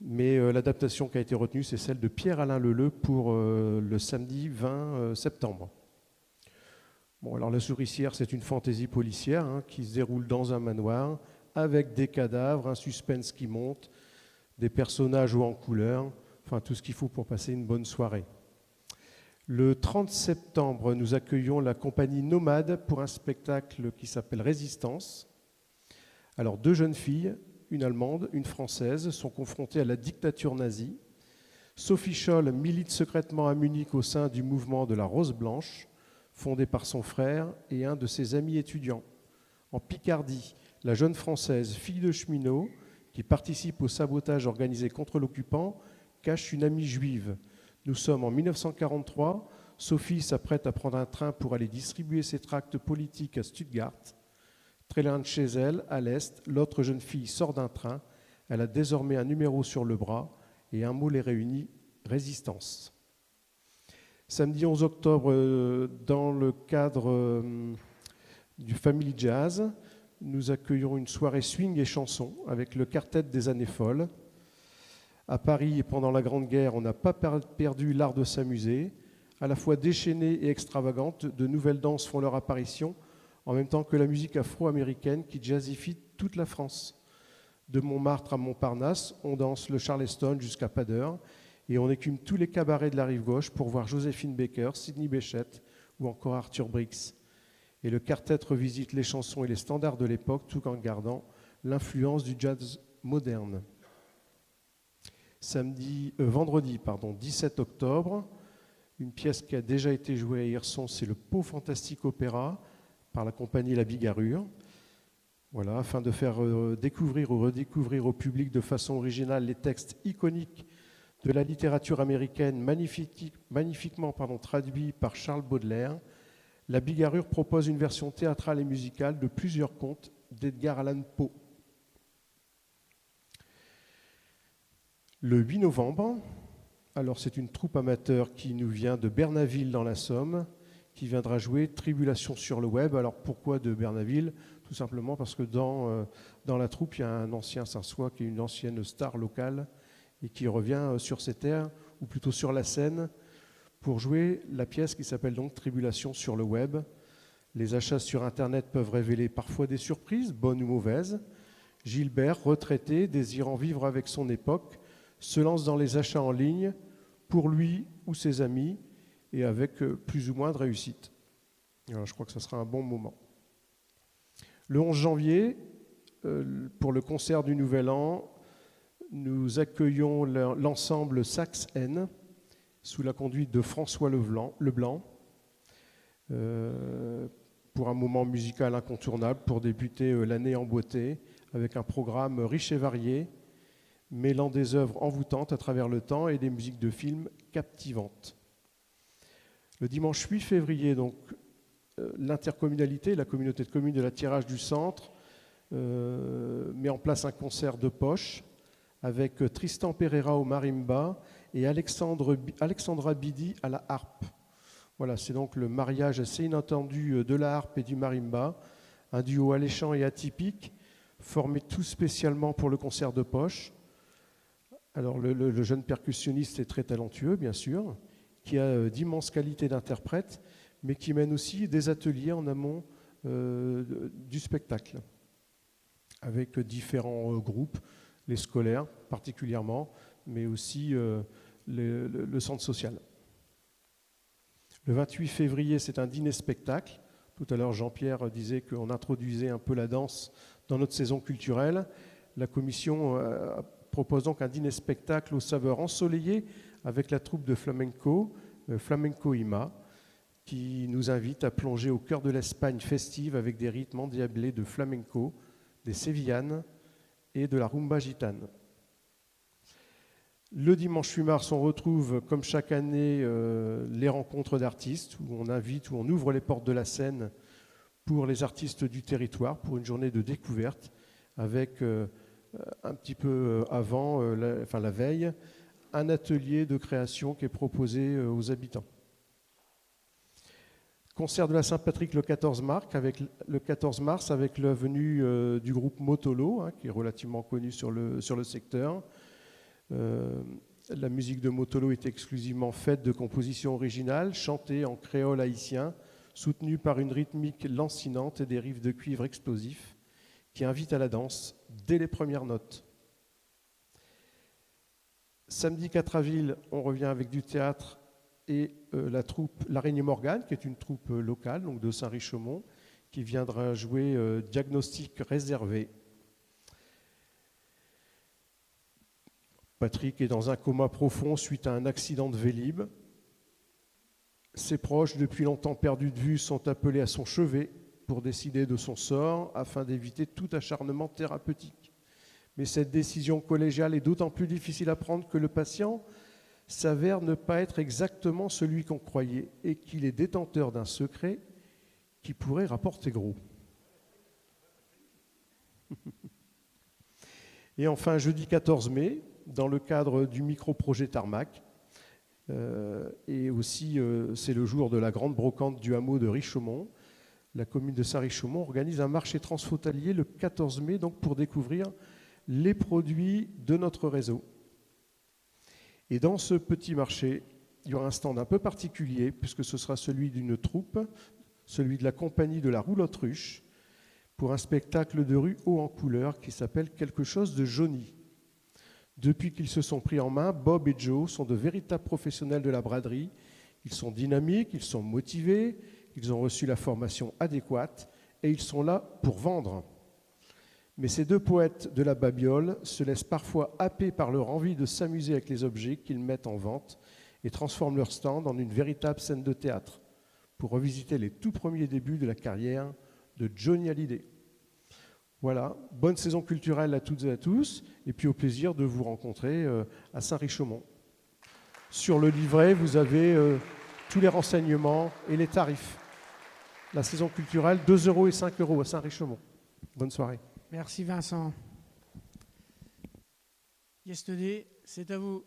mais l'adaptation qui a été retenue, c'est celle de Pierre-Alain Leleu pour le samedi 20 septembre. Bon, alors La Souricière, c'est une fantaisie policière qui se déroule dans un manoir avec des cadavres, un suspense qui monte, des personnages hauts en couleur, enfin tout ce qu'il faut pour passer une bonne soirée. Le 30 septembre, nous accueillons la compagnie Nomade pour un spectacle qui s'appelle Résistance. Alors, 2 jeunes filles, une allemande, une française, sont confrontées à la dictature nazie. Sophie Scholl milite secrètement à Munich au sein du mouvement de la Rose Blanche, fondé par son frère et un de ses amis étudiants. En Picardie, la jeune française, fille de cheminot, qui participe au sabotage organisé contre l'occupant, cache une amie juive. Nous sommes en 1943. Sophie s'apprête à prendre un train pour aller distribuer ses tracts politiques à Stuttgart. Très loin de chez elle, à l'est, l'autre jeune fille sort d'un train. Elle a désormais un numéro sur le bras et un mot les réunit, Résistance. Samedi 11 octobre, dans le cadre du Family Jazz, nous accueillons une soirée swing et chansons avec le quartet des années folles. À Paris, pendant la Grande Guerre, on n'a pas perdu l'art de s'amuser. À la fois déchaînée et extravagante, de nouvelles danses font leur apparition, en même temps que la musique afro-américaine qui jazzifie toute la France. De Montmartre à Montparnasse, on danse le Charleston jusqu'à pas d'heure et on écume tous les cabarets de la rive gauche pour voir Joséphine Baker, Sidney Bechet ou encore Arthur Briggs. Et le quartet revisite les chansons et les standards de l'époque tout en gardant l'influence du jazz moderne. Vendredi 17 octobre, une pièce qui a déjà été jouée à Hirson, c'est le Pau Fantastique Opéra par la compagnie La Bigarrure. Voilà, afin de faire découvrir ou redécouvrir au public de façon originale les textes iconiques de la littérature américaine magnifiquement traduits par Charles Baudelaire, La Bigarrure propose une version théâtrale et musicale de plusieurs contes d'Edgar Allan Poe. Le 8 novembre, alors c'est une troupe amateur qui nous vient de Bernaville dans la Somme, qui viendra jouer Tribulation sur le web. Alors pourquoi de Bernaville? Tout simplement parce que dans la troupe, il y a un ancien Saint-Sois qui est une ancienne star locale et qui revient sur ces terres, ou plutôt sur la scène, pour jouer la pièce qui s'appelle donc Tribulation sur le web. Les achats sur Internet peuvent révéler parfois des surprises, bonnes ou mauvaises. Gilbert, retraité, désirant vivre avec son époque, se lance dans les achats en ligne pour lui ou ses amis et avec plus ou moins de réussite. Alors, je crois que ce sera un bon moment. Le 11 janvier, pour le concert du Nouvel An, nous accueillons l'ensemble Sax N sous la conduite de François Leblanc pour un moment musical incontournable pour débuter l'année en beauté avec un programme riche et varié mêlant des œuvres envoûtantes à travers le temps et des musiques de films captivantes. Le dimanche 8 février, donc, l'intercommunalité, la communauté de communes de la Tirage du Centre, met en place un concert de poche avec Tristan Pereira au marimba et Alexandra Bidi à la harpe. Voilà, c'est donc le mariage assez inattendu de la harpe et du marimba, un duo alléchant et atypique, formé tout spécialement pour le concert de poche. Alors le jeune percussionniste est très talentueux, bien sûr, qui a d'immenses qualités d'interprète, mais qui mène aussi des ateliers en amont du spectacle, avec différents groupes, les scolaires particulièrement, mais aussi le centre social. Le 28 février, c'est un dîner-spectacle. Tout à l'heure, Jean-Pierre disait qu'on introduisait un peu la danse dans notre saison culturelle. La commission propose donc un dîner-spectacle aux saveurs ensoleillées avec la troupe de flamenco, Flamenco Ima, qui nous invite à plonger au cœur de l'Espagne festive avec des rythmes endiablés de flamenco, des sévillanes et de la rumba gitane. Le dimanche 8 mars, on retrouve, comme chaque année, les rencontres d'artistes, où on invite, où on ouvre les portes de la scène pour les artistes du territoire, pour une journée de découverte, avec un petit peu avant, la veille, un atelier de création qui est proposé aux habitants. Concert de la Saint-Patrick le 14 mars avec la venue du groupe Motolo, qui est relativement connu sur le secteur. La musique de Motolo est exclusivement faite de compositions originales, chantées en créole haïtien, soutenues par une rythmique lancinante et des riffs de cuivre explosifs qui invitent à la danse dès les premières notes. Samedi 4 avril, on revient avec du théâtre et la troupe L'Araignée Morgane, qui est une troupe locale, donc de Saint-Richaumont, qui viendra jouer Diagnostic réservé. Patrick est dans un coma profond suite à un accident de Vélib. Ses proches, depuis longtemps perdus de vue, sont appelés à son chevet pour décider de son sort afin d'éviter tout acharnement thérapeutique. Mais cette décision collégiale est d'autant plus difficile à prendre que le patient s'avère ne pas être exactement celui qu'on croyait et qu'il est détenteur d'un secret qui pourrait rapporter gros. Et enfin, jeudi 14 mai, dans le cadre du micro-projet Tarmac, et aussi c'est le jour de la grande brocante du hameau de Richaumont, la commune de Saint-Richaumont organise un marché transfrontalier le 14 mai donc pour découvrir les produits de notre réseau. Et dans ce petit marché, il y aura un stand un peu particulier, puisque ce sera celui d'une troupe, celui de la compagnie de la Roulotte Ruche, pour un spectacle de rue haut en couleur qui s'appelle Quelque chose de jauni. Depuis qu'ils se sont pris en main, Bob et Joe sont de véritables professionnels de la braderie. Ils sont dynamiques, ils sont motivés, ils ont reçu la formation adéquate et ils sont là pour vendre. Mais ces deux poètes de la babiole se laissent parfois happer par leur envie de s'amuser avec les objets qu'ils mettent en vente et transforment leur stand en une véritable scène de théâtre pour revisiter les tout premiers débuts de la carrière de Johnny Hallyday. Voilà, bonne saison culturelle à toutes et à tous, et puis au plaisir de vous rencontrer à Saint-Richaumont. Sur le livret, vous avez tous les renseignements et les tarifs. La saison culturelle, 2 € et 5 € à Saint-Richaumont. Bonne soirée. Merci Vincent. Yesterday, c'est à vous.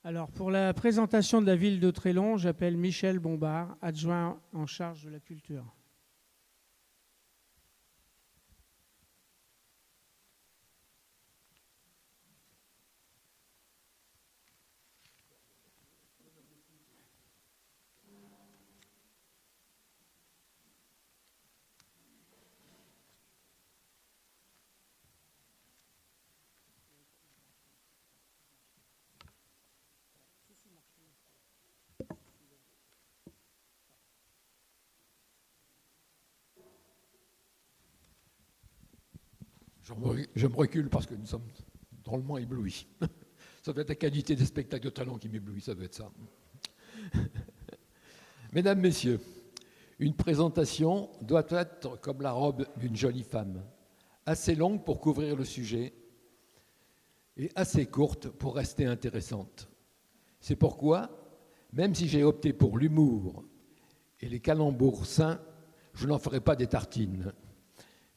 Alors, pour la présentation de la ville de Trélon, j'appelle Michel Bombard, adjoint en charge de la culture. Je me recule parce que nous sommes drôlement éblouis. Ça doit être la qualité des spectacles de talent qui m'éblouit, ça doit être ça. Mesdames, Messieurs, une présentation doit être comme la robe d'une jolie femme, assez longue pour couvrir le sujet et assez courte pour rester intéressante. C'est pourquoi, même si j'ai opté pour l'humour et les calembours sains, je n'en ferai pas des tartines,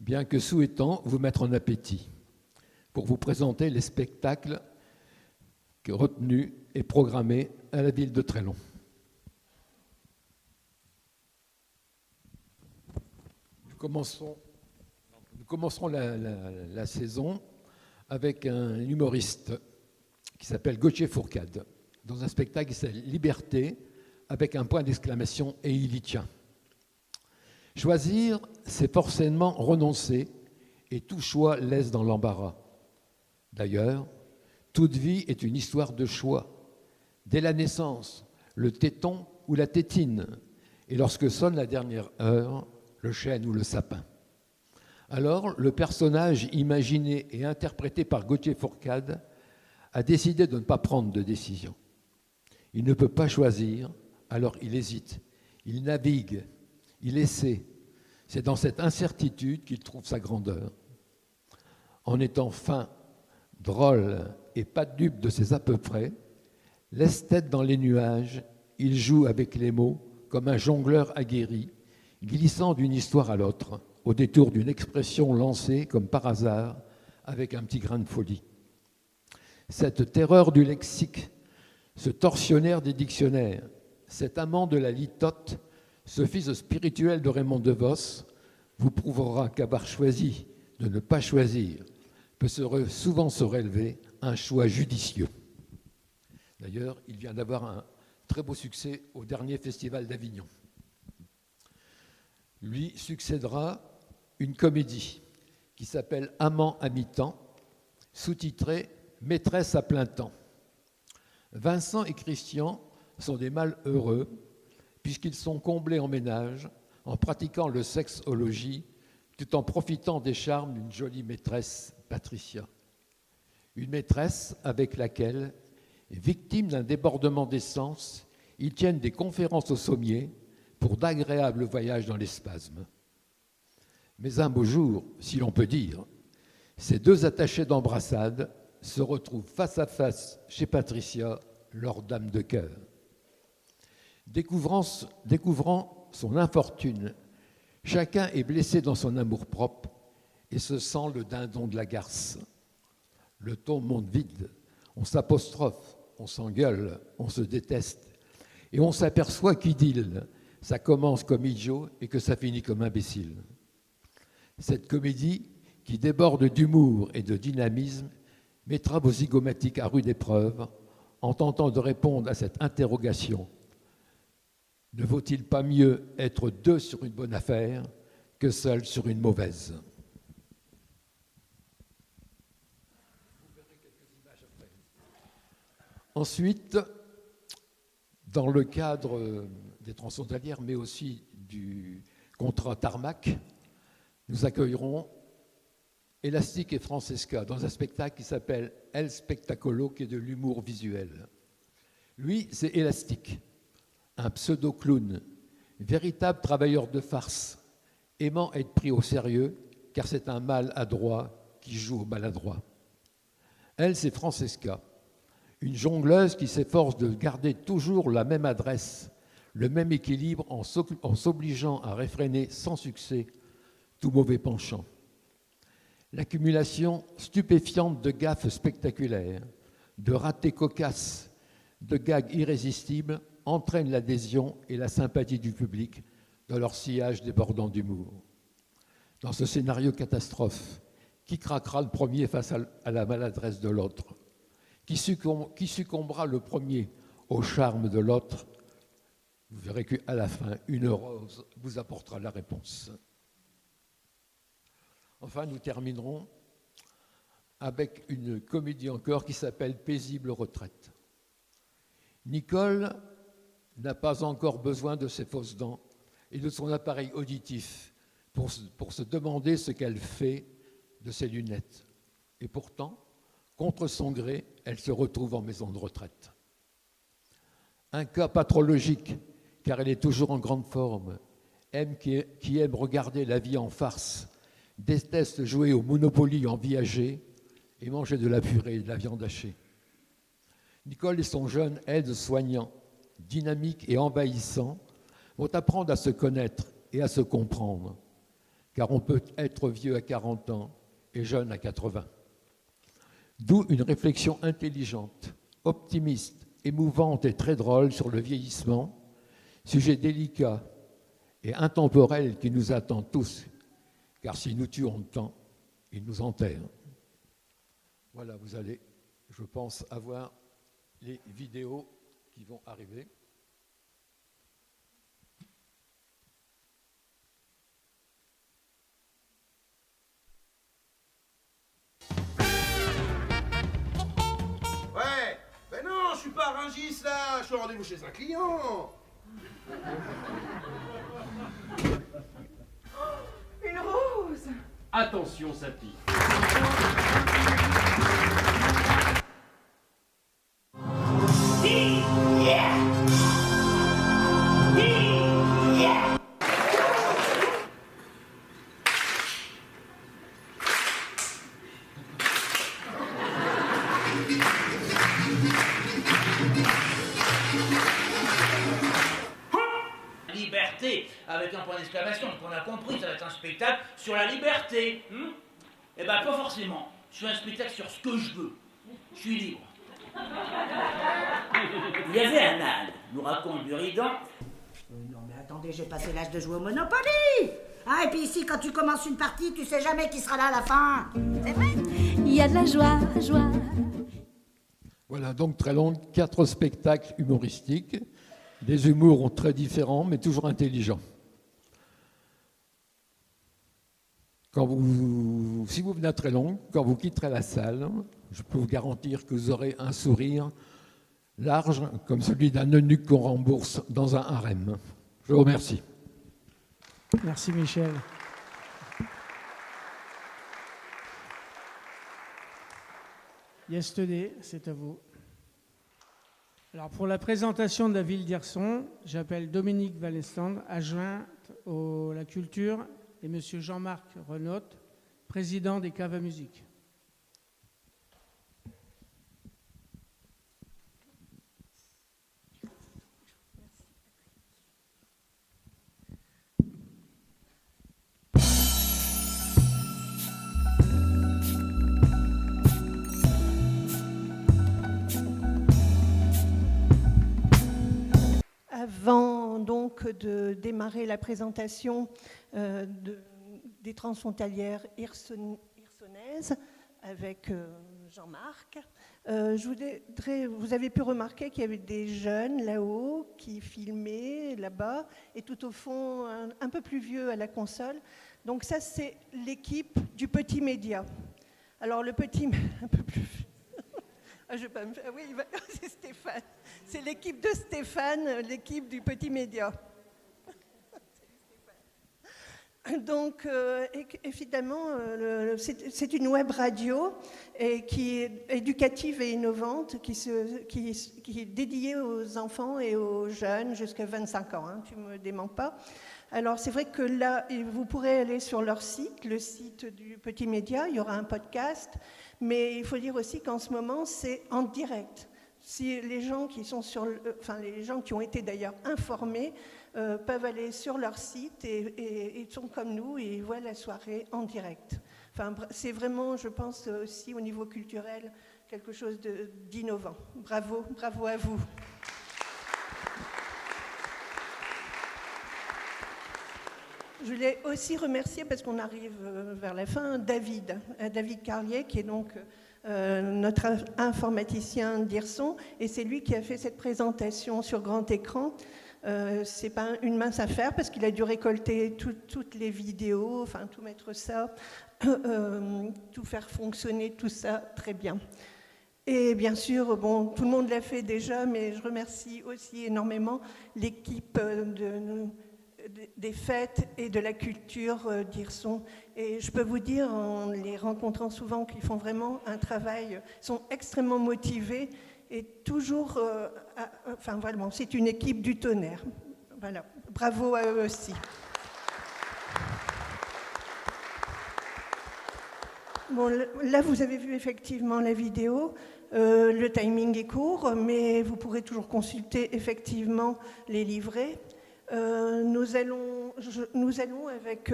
bien que souhaitant vous mettre en appétit pour vous présenter les spectacles retenus et programmés à la ville de Trélon. Nous commencerons la saison avec un humoriste qui s'appelle Gauthier Fourcade, dans un spectacle qui s'appelle Liberté, avec un point d'exclamation, et il y tient. Choisir, c'est forcément renoncer, et tout choix laisse dans l'embarras. D'ailleurs, toute vie est une histoire de choix. Dès la naissance, le téton ou la tétine, et lorsque sonne la dernière heure, le chêne ou le sapin. Alors, le personnage imaginé et interprété par Gauthier Fourcade a décidé de ne pas prendre de décision. Il ne peut pas choisir, alors il hésite, il navigue, il essaie. C'est dans cette incertitude qu'il trouve sa grandeur. En étant fin, drôle et pas dupe de ses à peu près, laisse tête dans les nuages, il joue avec les mots comme un jongleur aguerri, glissant d'une histoire à l'autre, au détour d'une expression lancée comme par hasard, avec un petit grain de folie. Cette terreur du lexique, ce tortionnaire des dictionnaires, cet amant de la litote, ce fils spirituel de Raymond DeVos, vous prouvera qu'avoir choisi de ne pas choisir peut souvent se révéler un choix judicieux. D'ailleurs, il vient d'avoir un très beau succès au dernier festival d'Avignon. Lui succédera une comédie qui s'appelle Amant à mi-temps, sous-titrée Maîtresse à plein temps. Vincent et Christian sont des mâles heureux puisqu'ils sont comblés en ménage en pratiquant le sexologie tout en profitant des charmes d'une jolie maîtresse, Patricia. Une maîtresse avec laquelle, victimes d'un débordement d'essence, ils tiennent des conférences au sommier pour d'agréables voyages dans les spasmes. Mais un beau jour, si l'on peut dire, ces deux attachés d'embrassade se retrouvent face à face chez Patricia, leur dame de cœur. Découvrant son infortune, chacun est blessé dans son amour-propre et se sent le dindon de la garce. Le ton monte vide, on s'apostrophe, on s'engueule, on se déteste, et on s'aperçoit qu'idylle, ça commence comme idiot et que ça finit comme imbécile. Cette comédie, qui déborde d'humour et de dynamisme, mettra vos zygomatiques à rude épreuve en tentant de répondre à cette interrogation. Ne vaut-il pas mieux être deux sur une bonne affaire que seul sur une mauvaise ? Ensuite, dans le cadre des transfrontalières, mais aussi du contrat Tarmac, nous accueillerons Elastique et Francesca dans un spectacle qui s'appelle El Spectacolo, qui est de l'humour visuel. Lui, c'est Elastique, un pseudo-clown, véritable travailleur de farce, aimant être pris au sérieux, car c'est un mal adroit qui joue au maladroit. Elle, c'est Francesca, une jongleuse qui s'efforce de garder toujours la même adresse, le même équilibre en s'obligeant à réfréner sans succès tout mauvais penchant. L'accumulation stupéfiante de gaffes spectaculaires, de ratés cocasses, de gags irrésistibles entraîne l'adhésion et la sympathie du public dans leur sillage débordant d'humour. Dans ce scénario catastrophe, qui craquera le premier face à la maladresse de l'autre ? Qui succombera le premier au charme de l'autre ? Vous verrez qu'à la fin, une rose vous apportera la réponse. Enfin, nous terminerons avec une comédie encore qui s'appelle Paisible retraite. Nicole n'a pas encore besoin de ses fausses dents et de son appareil auditif pour se demander ce qu'elle fait de ses lunettes. Et pourtant, contre son gré, elle se retrouve en maison de retraite. Un cas pathologique, car elle est toujours en grande forme, qui aime regarder la vie en farce, déteste jouer au Monopoly en viager et manger de la purée et de la viande hachée. Nicole et son jeune aide-soignant, dynamique et envahissant, vont apprendre à se connaître et à se comprendre, car on peut être vieux à 40 ans et jeune à 80. D'où une réflexion intelligente, optimiste, émouvante et très drôle sur le vieillissement, sujet délicat et intemporel qui nous attend tous, car si nous tuons le temps, il nous enterre. Voilà, vous allez, je pense, avoir les vidéos qui vont arriver. Ouais, ben non, je suis pas à Rungis là, je suis en rendez-vous chez un client. Une rose! Attention, ça pique. Yeah! avec un point d'exclamation. Donc on a compris, ça va être un spectacle sur la liberté. Eh ben pas forcément. Je fais un spectacle sur ce que je veux. Je suis libre. Il y avait un âne, nous raconte Buridan. Non mais attendez, j'ai passé l'âge de jouer au Monopoly. Ah, et puis ici, quand tu commences une partie, tu sais jamais qui sera là à la fin. C'est vrai? Il y a de la joie, joie. Voilà, donc très long, 4 spectacles humoristiques. Des humours très différents, mais toujours intelligents. Si vous venez à Trélongue, quand vous quitterez la salle, je peux vous garantir que vous aurez un sourire large comme celui d'un eunuque qu'on rembourse dans un harem. Je vous remercie. Merci Michel. Yesterday, c'est à vous. Alors pour la présentation de la ville d'Hirson, j'appelle Dominique Valestande, adjointe à la culture, et monsieur Jean-Marc Renaud, président des caves à musique. Avant donc de démarrer la présentation des transfrontalières hirsonnaises avec Jean-Marc, vous avez pu remarquer qu'il y avait des jeunes là-haut qui filmaient là-bas et tout au fond un peu plus vieux à la console. Donc ça c'est l'équipe du Petit Média. Alors le petit, un peu plus vieux. Oui, c'est Stéphane. C'est l'équipe de Stéphane, l'équipe du Petit Média. Donc, évidemment, c'est une web radio qui est éducative et innovante, qui est dédiée aux enfants et aux jeunes jusqu'à 25 ans. Hein, tu ne me démens pas. Alors, c'est vrai que là, vous pourrez aller sur leur site, le site du Petit Média. Il y aura un podcast. Mais il faut dire aussi qu'en ce moment, c'est en direct. Si les gens qui sont les gens qui ont été d'ailleurs informés peuvent aller sur leur site et ils sont comme nous et ils voient la soirée en direct. Enfin, c'est vraiment, je pense, aussi au niveau culturel, quelque chose d'innovant. Bravo, bravo à vous. Je voulais aussi remercier, parce qu'on arrive vers la fin, David Carlier, qui est donc notre informaticien d'Hirson, et c'est lui qui a fait cette présentation sur grand écran. C'est pas une mince affaire, parce qu'il a dû récolter toutes les vidéos, enfin tout mettre ça, tout faire fonctionner, tout ça très bien. Et bien sûr, bon, tout le monde l'a fait déjà, mais je remercie aussi énormément l'équipe des fêtes et de la culture d'Hirson. Et je peux vous dire, en les rencontrant souvent, qu'ils font vraiment un travail, sont extrêmement motivés et toujours, enfin vraiment, c'est une équipe du tonnerre. Voilà, bravo à eux aussi. Bon, là, vous avez vu effectivement la vidéo. Le timing est court, mais vous pourrez toujours consulter effectivement les livrets. Nous allons avec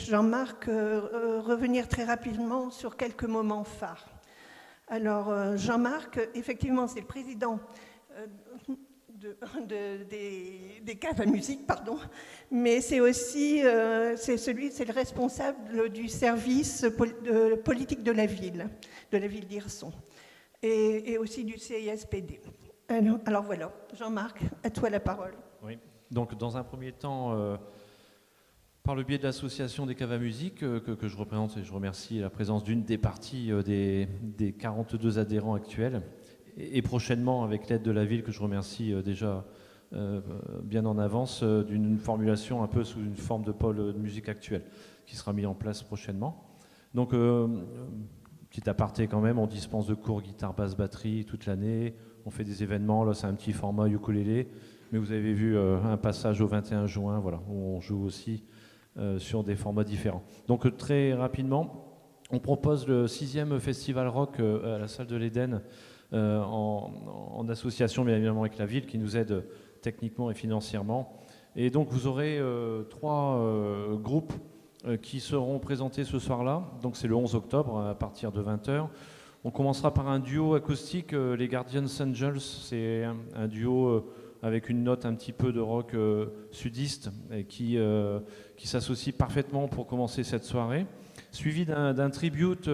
Jean-Marc revenir très rapidement sur quelques moments phares. Alors, Jean-Marc, effectivement, c'est le président des caves à musique, pardon, mais c'est aussi c'est le responsable du service politique de la ville d'Hirson, et aussi du CISPD. Alors voilà, Jean-Marc, à toi la parole. Oui. Donc, dans un premier temps, par le biais de l'association des caves à musique que je représente, et je remercie la présence d'une des parties des 42 adhérents actuels, et prochainement avec l'aide de la ville que je remercie déjà bien en avance, d'une formulation un peu sous une forme de pôle de musique actuelle qui sera mis en place prochainement. Donc, petit aparté quand même, on dispense de cours guitare, basse, batterie toute l'année, on fait des événements, là c'est un petit format ukulélé. Mais vous avez vu un passage au 21 juin, voilà, où on joue aussi sur des formats différents. Donc très rapidement, on propose le 6e festival rock à la salle de l'Éden en association bien évidemment avec la ville qui nous aide techniquement et financièrement Et donc vous aurez 3 groupes qui seront présentés ce soir-là. Donc c'est le 11 octobre à partir de 20h. On commencera par un duo acoustique, les Guardian Angels. C'est un duo avec une note un petit peu de rock sudiste et qui s'associe parfaitement pour commencer cette soirée. Suivi d'un tribute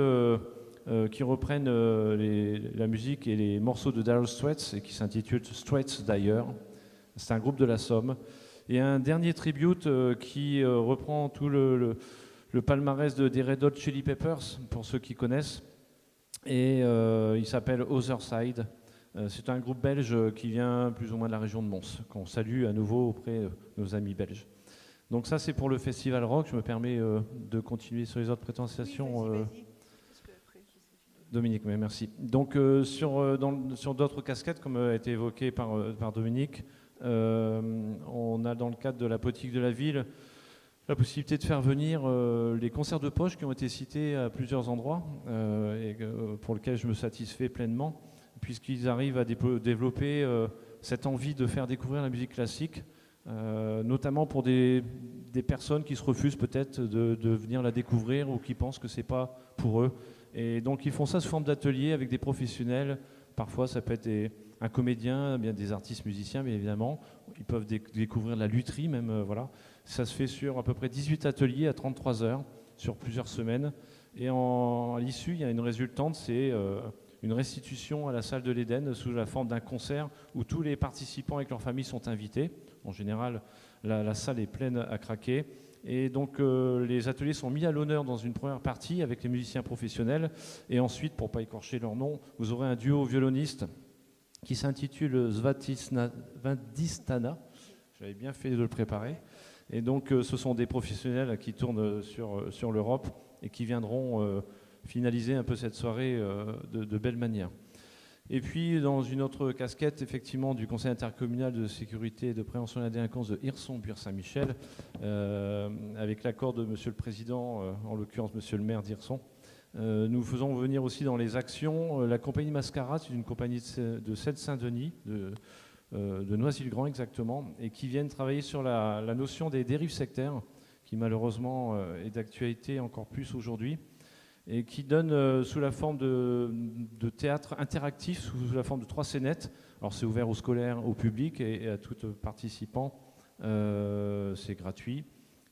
qui reprennent la musique et les morceaux de Dire Straits et qui s'intitule Straits d'ailleurs. C'est un groupe de la Somme. Et un dernier tribute qui reprend tout le palmarès des Red Hot Chili Peppers, pour ceux qui connaissent. Et il s'appelle Other Side. C'est un groupe belge qui vient plus ou moins de la région de Mons, qu'on salue à nouveau auprès de nos amis belges. Donc ça, c'est pour le Festival Rock. Je me permets de continuer sur les autres présentations. Oui, vas-y. Dominique, mais merci. Donc sur d'autres casquettes, comme a été évoqué par Dominique, on a dans le cadre de la politique de la ville la possibilité de faire venir les concerts de poche qui ont été cités à plusieurs endroits et pour lesquels je me satisfais pleinement, puisqu'ils arrivent à développer cette envie de faire découvrir la musique classique, notamment pour des personnes qui se refusent peut-être de venir la découvrir ou qui pensent que ce n'est pas pour eux. Et donc ils font ça sous forme d'atelier avec des professionnels. Parfois ça peut être un comédien, bien des artistes musiciens bien évidemment. Ils peuvent découvrir la lutherie même. Voilà. Ça se fait sur à peu près 18 ateliers à 33 heures sur plusieurs semaines. Et à l'issue, il y a une résultante, c'est une restitution à la salle de l'Éden sous la forme d'un concert où tous les participants avec leurs familles sont invités. En général, la salle est pleine à craquer. Et donc les ateliers sont mis à l'honneur dans une première partie avec les musiciens professionnels. Et ensuite, pour ne pas écorcher leur nom, vous aurez un duo violoniste qui s'intitule Svadhisthana. J'avais bien fait de le préparer. Et donc ce sont des professionnels qui tournent sur l'Europe et qui viendront finaliser un peu cette soirée de belle manière. Et puis, dans une autre casquette, effectivement, du Conseil intercommunal de sécurité et de prévention de la délinquance de Hirson-Buire-Saint-Michel, avec l'accord de Monsieur le Président, en l'occurrence Monsieur le maire d'Hirson, nous faisons venir aussi dans les actions la compagnie Mascarade, c'est une compagnie de Seine-Saint-Denis, de Noisy-le-Grand exactement, et qui viennent travailler sur la notion des dérives sectaires, qui malheureusement est d'actualité encore plus aujourd'hui, et qui donne sous la forme de théâtre interactif, sous la forme de 3 scénettes. Alors c'est ouvert aux scolaires, au public et à tout participant. C'est gratuit.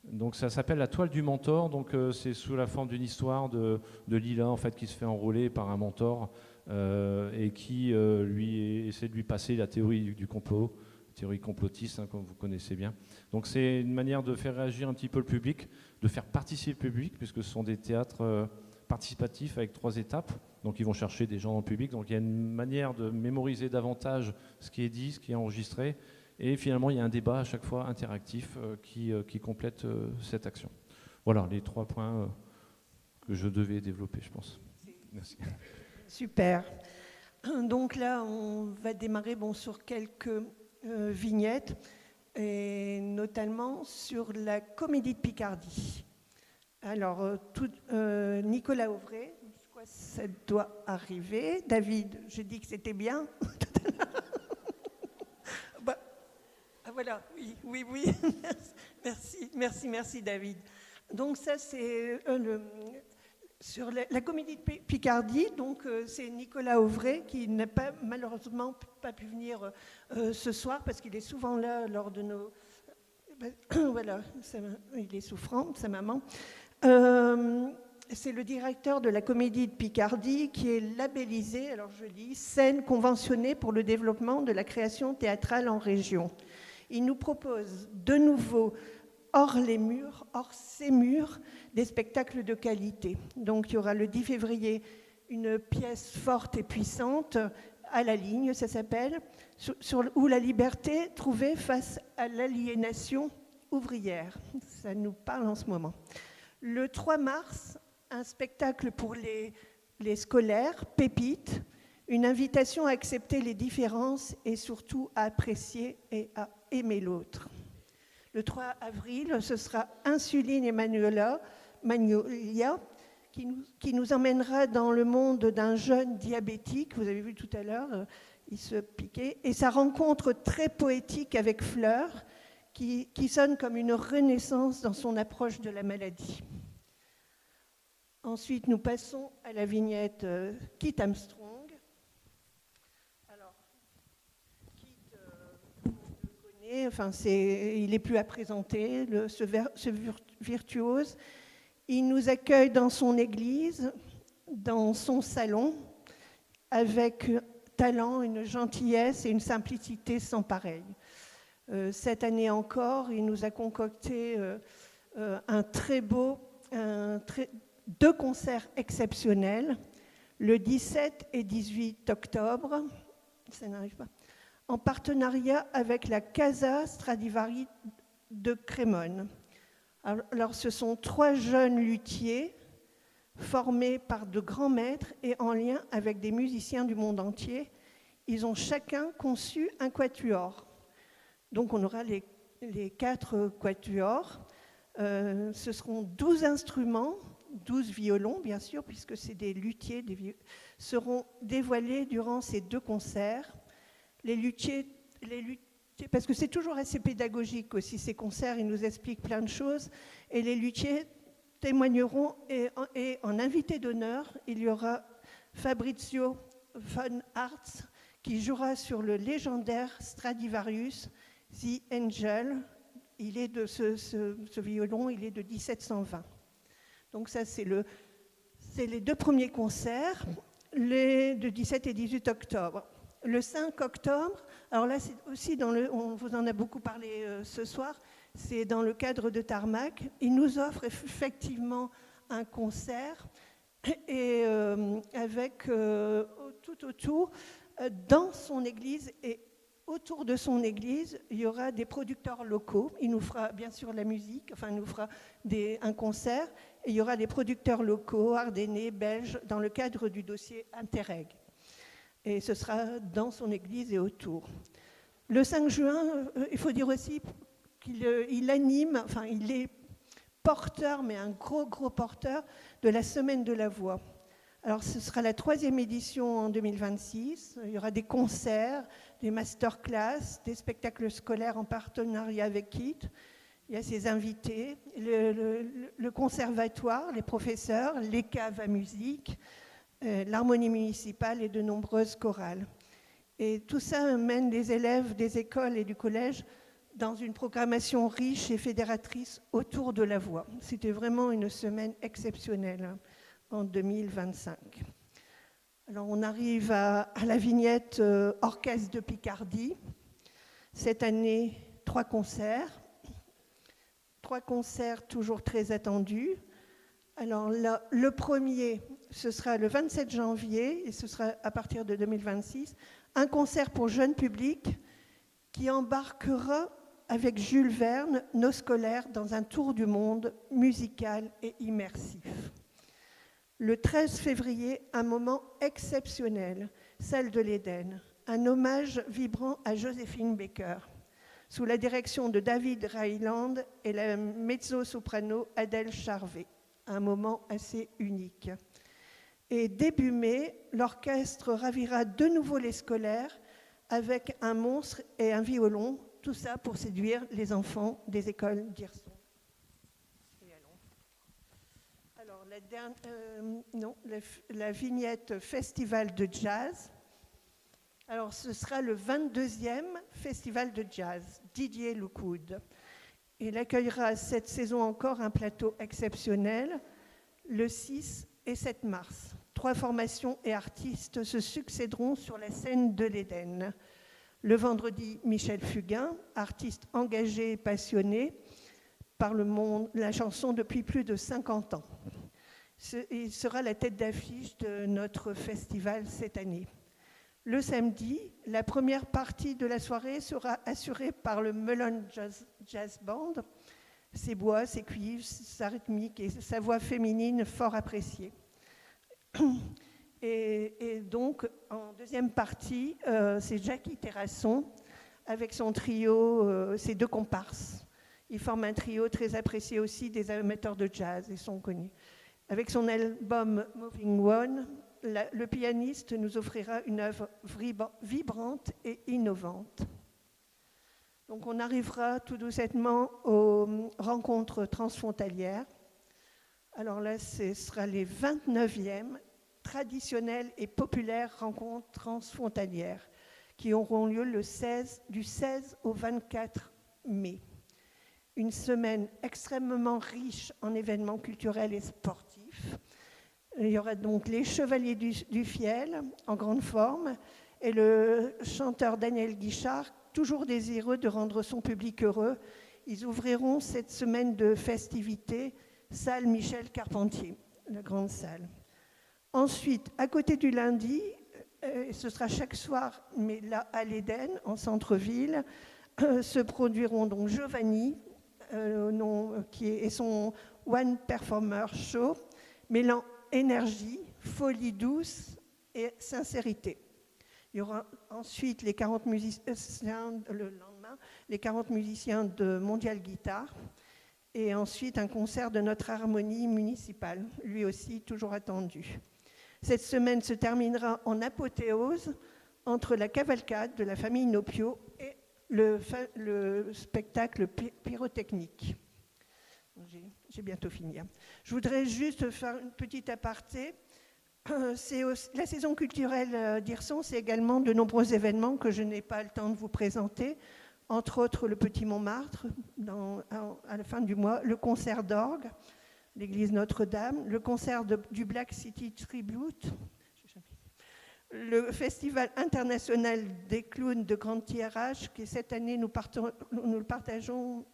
Donc ça s'appelle La Toile du Mentor. Donc c'est sous la forme d'une histoire de Lila en fait qui se fait enrôler par un mentor et qui lui essaie de lui passer la théorie du complot, théorie complotiste comme vous connaissez bien. Donc c'est une manière de faire réagir un petit peu le public, de faire participer le public puisque ce sont des théâtres participatif avec 3 étapes, donc ils vont chercher des gens dans le public, donc il y a une manière de mémoriser davantage ce qui est dit, ce qui est enregistré, et finalement il y a un débat à chaque fois interactif qui complète cette action. Voilà les 3 points que je devais développer, je pense. Merci. Super. Donc là, on va démarrer sur quelques vignettes, et notamment sur la Comédie de Picardie. Alors, Nicolas Auvray, je crois que ça doit arriver. David, j'ai dit que c'était bien. Voilà, oui. Merci, David. Donc ça, c'est sur la Comédie de Picardie. Donc c'est Nicolas Auvray qui n'a malheureusement pas pu venir ce soir parce qu'il est souvent là lors de nos... Voilà, il est souffrant, sa maman. C'est le directeur de la Comédie de Picardie qui est labellisé, alors je lis, scène conventionnée pour le développement de la création théâtrale en région. Il nous propose de nouveau, hors ces murs, des spectacles de qualité. Donc il y aura le 10 février une pièce forte et puissante, à la ligne, ça s'appelle, où la liberté trouvée face à l'aliénation ouvrière. Ça nous parle en ce moment. Le 3 mars, un spectacle pour les scolaires, Pépite, une invitation à accepter les différences et surtout à apprécier et à aimer l'autre. Le 3 avril, ce sera Insuline et Magnolia, qui nous emmènera dans le monde d'un jeune diabétique, vous avez vu tout à l'heure, il se piquait, et sa rencontre très poétique avec Fleur, qui sonne comme une renaissance dans son approche de la maladie. Ensuite, nous passons à la vignette Kit Armstrong. Alors, Kit, on le connaît, enfin, il n'est plus à présenter, ce virtuose. Il nous accueille dans son église, dans son salon, avec talent, une gentillesse et une simplicité sans pareil. Cette année encore, il nous a concocté un très beau, deux concerts exceptionnels, le 17 et 18 octobre, ça n'arrive pas, en partenariat avec la Casa Stradivari de Crémone. Alors, ce sont 3 jeunes luthiers formés par de grands maîtres et en lien avec des musiciens du monde entier. Ils ont chacun conçu un quatuor. Donc, on aura les 4 quatuors. Ce seront 12 instruments, 12 violons, bien sûr, puisque c'est des luthiers, seront dévoilés durant ces 2 concerts. Les luthiers, parce que c'est toujours assez pédagogique aussi, ces concerts, ils nous expliquent plein de choses, et les luthiers témoigneront, et en invité d'honneur, il y aura Fabrizio von Hartz, qui jouera sur le légendaire Stradivarius, The Angel. Il est de ce violon, il est de 1720. Donc ça, c'est les 2 premiers concerts, de 17 et 18 octobre. Le 5 octobre, alors là, c'est aussi on vous en a beaucoup parlé ce soir, c'est dans le cadre de Tarmac. Il nous offre effectivement un concert et avec tout autour, dans son église et autour de son église, il y aura des producteurs locaux. Il nous fera bien sûr la musique, enfin il nous fera un concert, et il y aura des producteurs locaux, ardennais, belges, dans le cadre du dossier Interreg. Et ce sera dans son église et autour. Le 5 juin, il faut dire aussi qu'il anime, enfin il est porteur, mais un gros porteur de la Semaine de la Voix. Alors ce sera la 3e édition en 2026. Il y aura des concerts, des masterclass, des spectacles scolaires en partenariat avec KIT. Il y a ses invités, le conservatoire, les professeurs, les caves à musique, l'harmonie municipale et de nombreuses chorales. Et tout ça mène les élèves des écoles et du collège dans une programmation riche et fédératrice autour de la voix. C'était vraiment une semaine exceptionnelle en 2025. Alors on arrive à la vignette Orchestre de Picardie. Cette année, 3 concerts. 3 concerts toujours très attendus. Alors le premier, ce sera le 27 janvier, et ce sera à partir de 2026, un concert pour jeune public qui embarquera avec Jules Verne, nos scolaires, dans un tour du monde musical et immersif. Le 13 février, un moment exceptionnel, salle de l'Éden, un hommage vibrant à Joséphine Baker, sous la direction de David Ryland et la mezzo-soprano Adèle Charvet. Un moment assez unique. Et début mai, l'orchestre ravira de nouveau les scolaires avec un monstre et un violon, tout ça pour séduire les enfants des écoles d'Hirson. Alors, la vignette Festival de Jazz. Alors, ce sera le 22e Festival de Jazz, Didier Lookwood. Il accueillera cette saison encore un plateau exceptionnel, le 6 et 7 mars. 3 formations et artistes se succéderont sur la scène de l'Éden. Le vendredi, Michel Fugain, artiste engagé et passionné par la chanson depuis plus de 50 ans. Il sera la tête d'affiche de notre festival cette année. Le samedi, la première partie de la soirée sera assurée par le Melon Jazz Band. Ses bois, ses cuivres, sa rythmique et sa voix féminine fort appréciée. Et donc, en deuxième partie, c'est Jackie Terrasson avec son trio, ses 2 comparses. Ils forment un trio très apprécié aussi des amateurs de jazz, ils sont connus. Avec son album Moving One, le pianiste nous offrira une œuvre vibrante et innovante. Donc on arrivera tout doucement aux rencontres transfrontalières. Alors là, ce sera les 29e traditionnelles et populaires rencontres transfrontalières qui auront lieu du 16 au 24 mai. Une semaine extrêmement riche en événements culturels et sportifs. Il y aura donc les Chevaliers du Fiel en grande forme et le chanteur Daniel Guichard, toujours désireux de rendre son public heureux. Ils ouvriront cette semaine de festivités, salle Michel Carpentier, la grande salle. Ensuite, à côté du lundi, ce sera chaque soir, mais là à l'Éden, en centre-ville, se produiront donc Giovanni et son One Performer Show, mêlant énergie, folie douce et sincérité. Il y aura ensuite les 40 musiciens, le lendemain, les 40 musiciens de Mondial Guitare, et ensuite un concert de notre harmonie municipale, lui aussi toujours attendu. Cette semaine se terminera en apothéose entre la cavalcade de la famille Nopio et le spectacle pyrotechnique. J'ai bientôt fini. Je voudrais juste faire une petite aparté. La saison culturelle d'Hirson, c'est également de nombreux événements que je n'ai pas le temps de vous présenter. Entre autres, le Petit Montmartre, à la fin du mois, le concert d'orgue, l'église Notre-Dame, le concert du Black City Tribute, le Festival international des clowns de grand tirage, qui cette année nous le partageons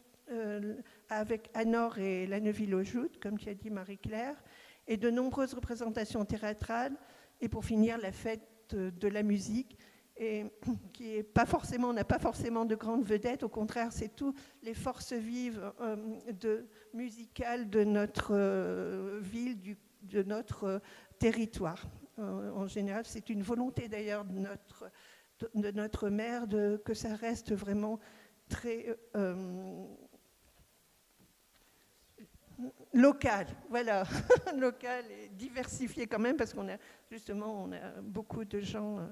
avec Anor et la Neuville-aux-Joutes, comme tu as dit Marie-Claire, et de nombreuses représentations théâtrales, et pour finir, la fête de la musique, et qui est pas forcément, on n'a pas forcément de grandes vedettes, au contraire, c'est toutes les forces vives musicales de notre ville, de notre territoire. En général, c'est une volonté d'ailleurs de notre maire que ça reste vraiment très local, voilà, local et diversifié quand même, parce qu'on a beaucoup de gens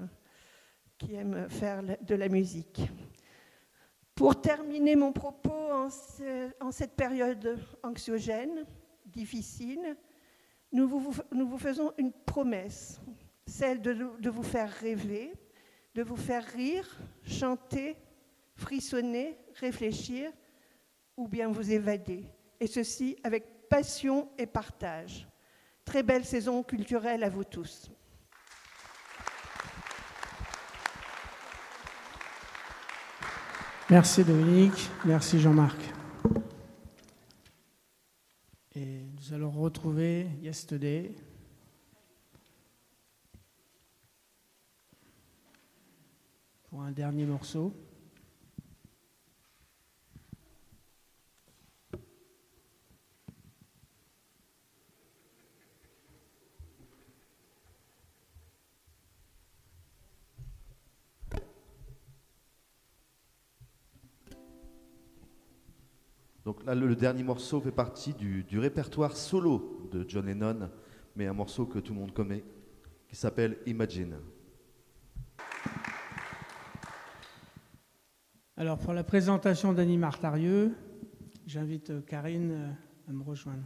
qui aiment faire de la musique. Pour terminer mon propos en cette période anxiogène, difficile, nous vous faisons une promesse, celle de vous faire rêver, de vous faire rire, chanter, frissonner, réfléchir ou bien vous évader. Et ceci avec passion et partage. Très belle saison culturelle à vous tous. Merci Dominique, merci Jean-Marc. Et nous allons retrouver Yesterday. Pour un dernier morceau. Donc là, le dernier morceau fait partie du répertoire solo de John Lennon, mais un morceau que tout le monde connaît, qui s'appelle Imagine. Alors pour la présentation d'Annie Martarieux, j'invite Karine à me rejoindre.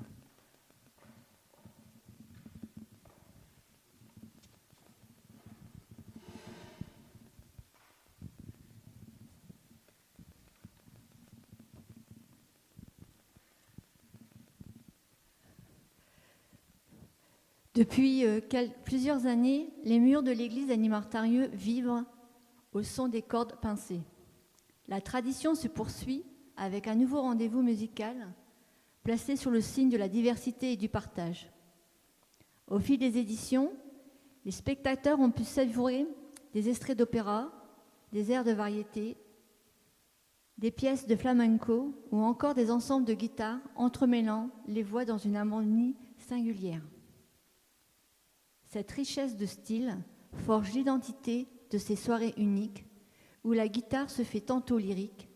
Depuis plusieurs années, les murs de l'église d'Annie Martarieux vibrent au son des cordes pincées. La tradition se poursuit avec un nouveau rendez-vous musical placé sur le signe de la diversité et du partage. Au fil des éditions, les spectateurs ont pu savourer des extraits d'opéra, des airs de variété, des pièces de flamenco ou encore des ensembles de guitares entremêlant les voix dans une harmonie singulière. Cette richesse de style forge l'identité de ces soirées uniques où la guitare se fait tantôt lyrique,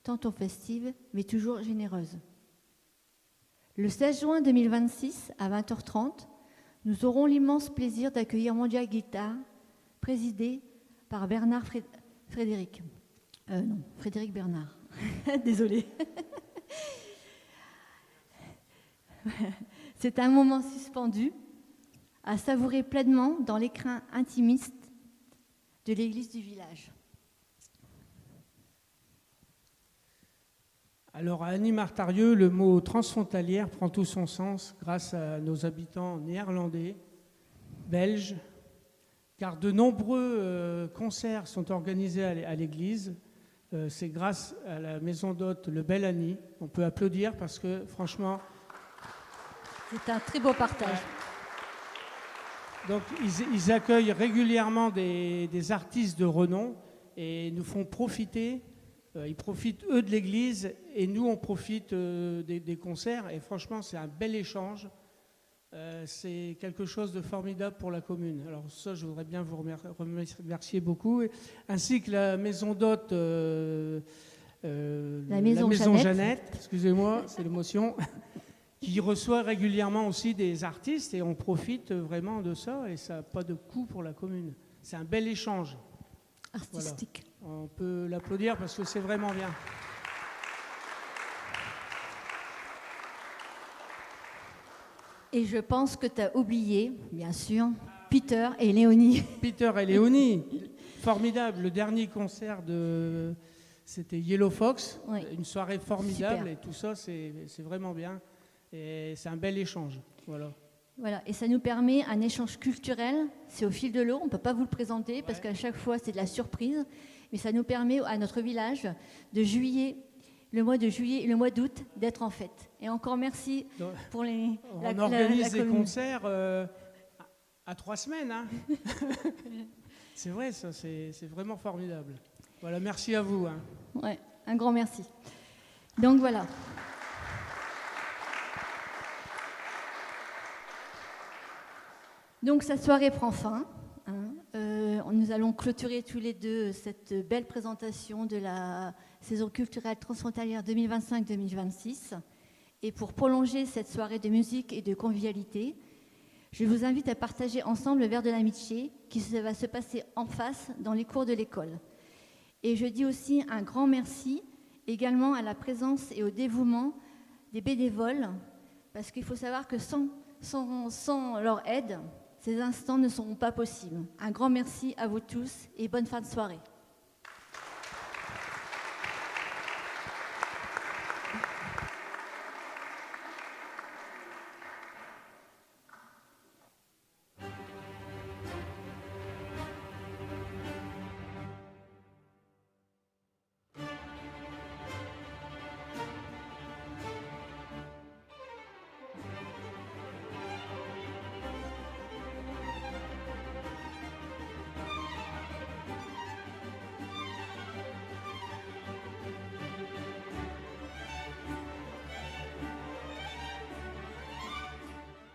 tantôt festive, mais toujours généreuse. Le 16 juin 2026, à 20h30, nous aurons l'immense plaisir d'accueillir Mondial Guitare, présidé par Frédéric Bernard. Désolée. C'est un moment suspendu à savourer pleinement dans l'écrin intimiste de l'église du village. Alors à Annie-Martarieux, le mot transfrontalière prend tout son sens grâce à nos habitants néerlandais, belges, car de nombreux concerts sont organisés à l'église. C'est grâce à la maison d'hôtes Le Bel Annie. On peut applaudir parce que franchement... C'est un très beau partage. Donc ils accueillent régulièrement des artistes de renom et nous font profiter. Ils profitent, eux, de l'église et nous, on profite des concerts. Et franchement, c'est un bel échange. C'est quelque chose de formidable pour la commune. Alors ça, je voudrais bien vous remercier beaucoup. Ainsi que la maison d'hôtes, la maison Jeannette, excusez-moi, c'est l'émotion, qui reçoit régulièrement aussi des artistes et on profite vraiment de ça et ça n'a pas de coût pour la commune. C'est un bel échange. Artistique. Voilà. On peut l'applaudir parce que c'est vraiment bien. Et je pense que tu as oublié, bien sûr, Peter et Léonie. Peter et Léonie, formidable. Le dernier concert, c'était Yellow Fox, oui. Une soirée formidable. Super. Et tout ça, c'est vraiment bien. Et c'est un bel échange. Voilà. Voilà, et ça nous permet un échange culturel. C'est au fil de l'eau, on ne peut pas vous le présenter parce qu'à chaque fois, c'est de la surprise. Mais ça nous permet à notre village le mois de juillet et le mois d'août d'être en fête. Et encore merci pour on organise des concerts à 3 semaines. Hein. C'est vrai, ça, c'est vraiment formidable. Voilà, merci à vous. Hein. Ouais, un grand merci. Donc voilà. Donc cette soirée prend fin. Nous allons clôturer tous les deux cette belle présentation de la saison culturelle transfrontalière 2025-2026. Et pour prolonger cette soirée de musique et de convivialité, je vous invite à partager ensemble le verre de l'amitié qui va se passer en face dans les cours de l'école. Et je dis aussi un grand merci également à la présence et au dévouement des bénévoles, parce qu'il faut savoir que sans leur aide, ces instants ne seront pas possibles. Un grand merci à vous tous et bonne fin de soirée.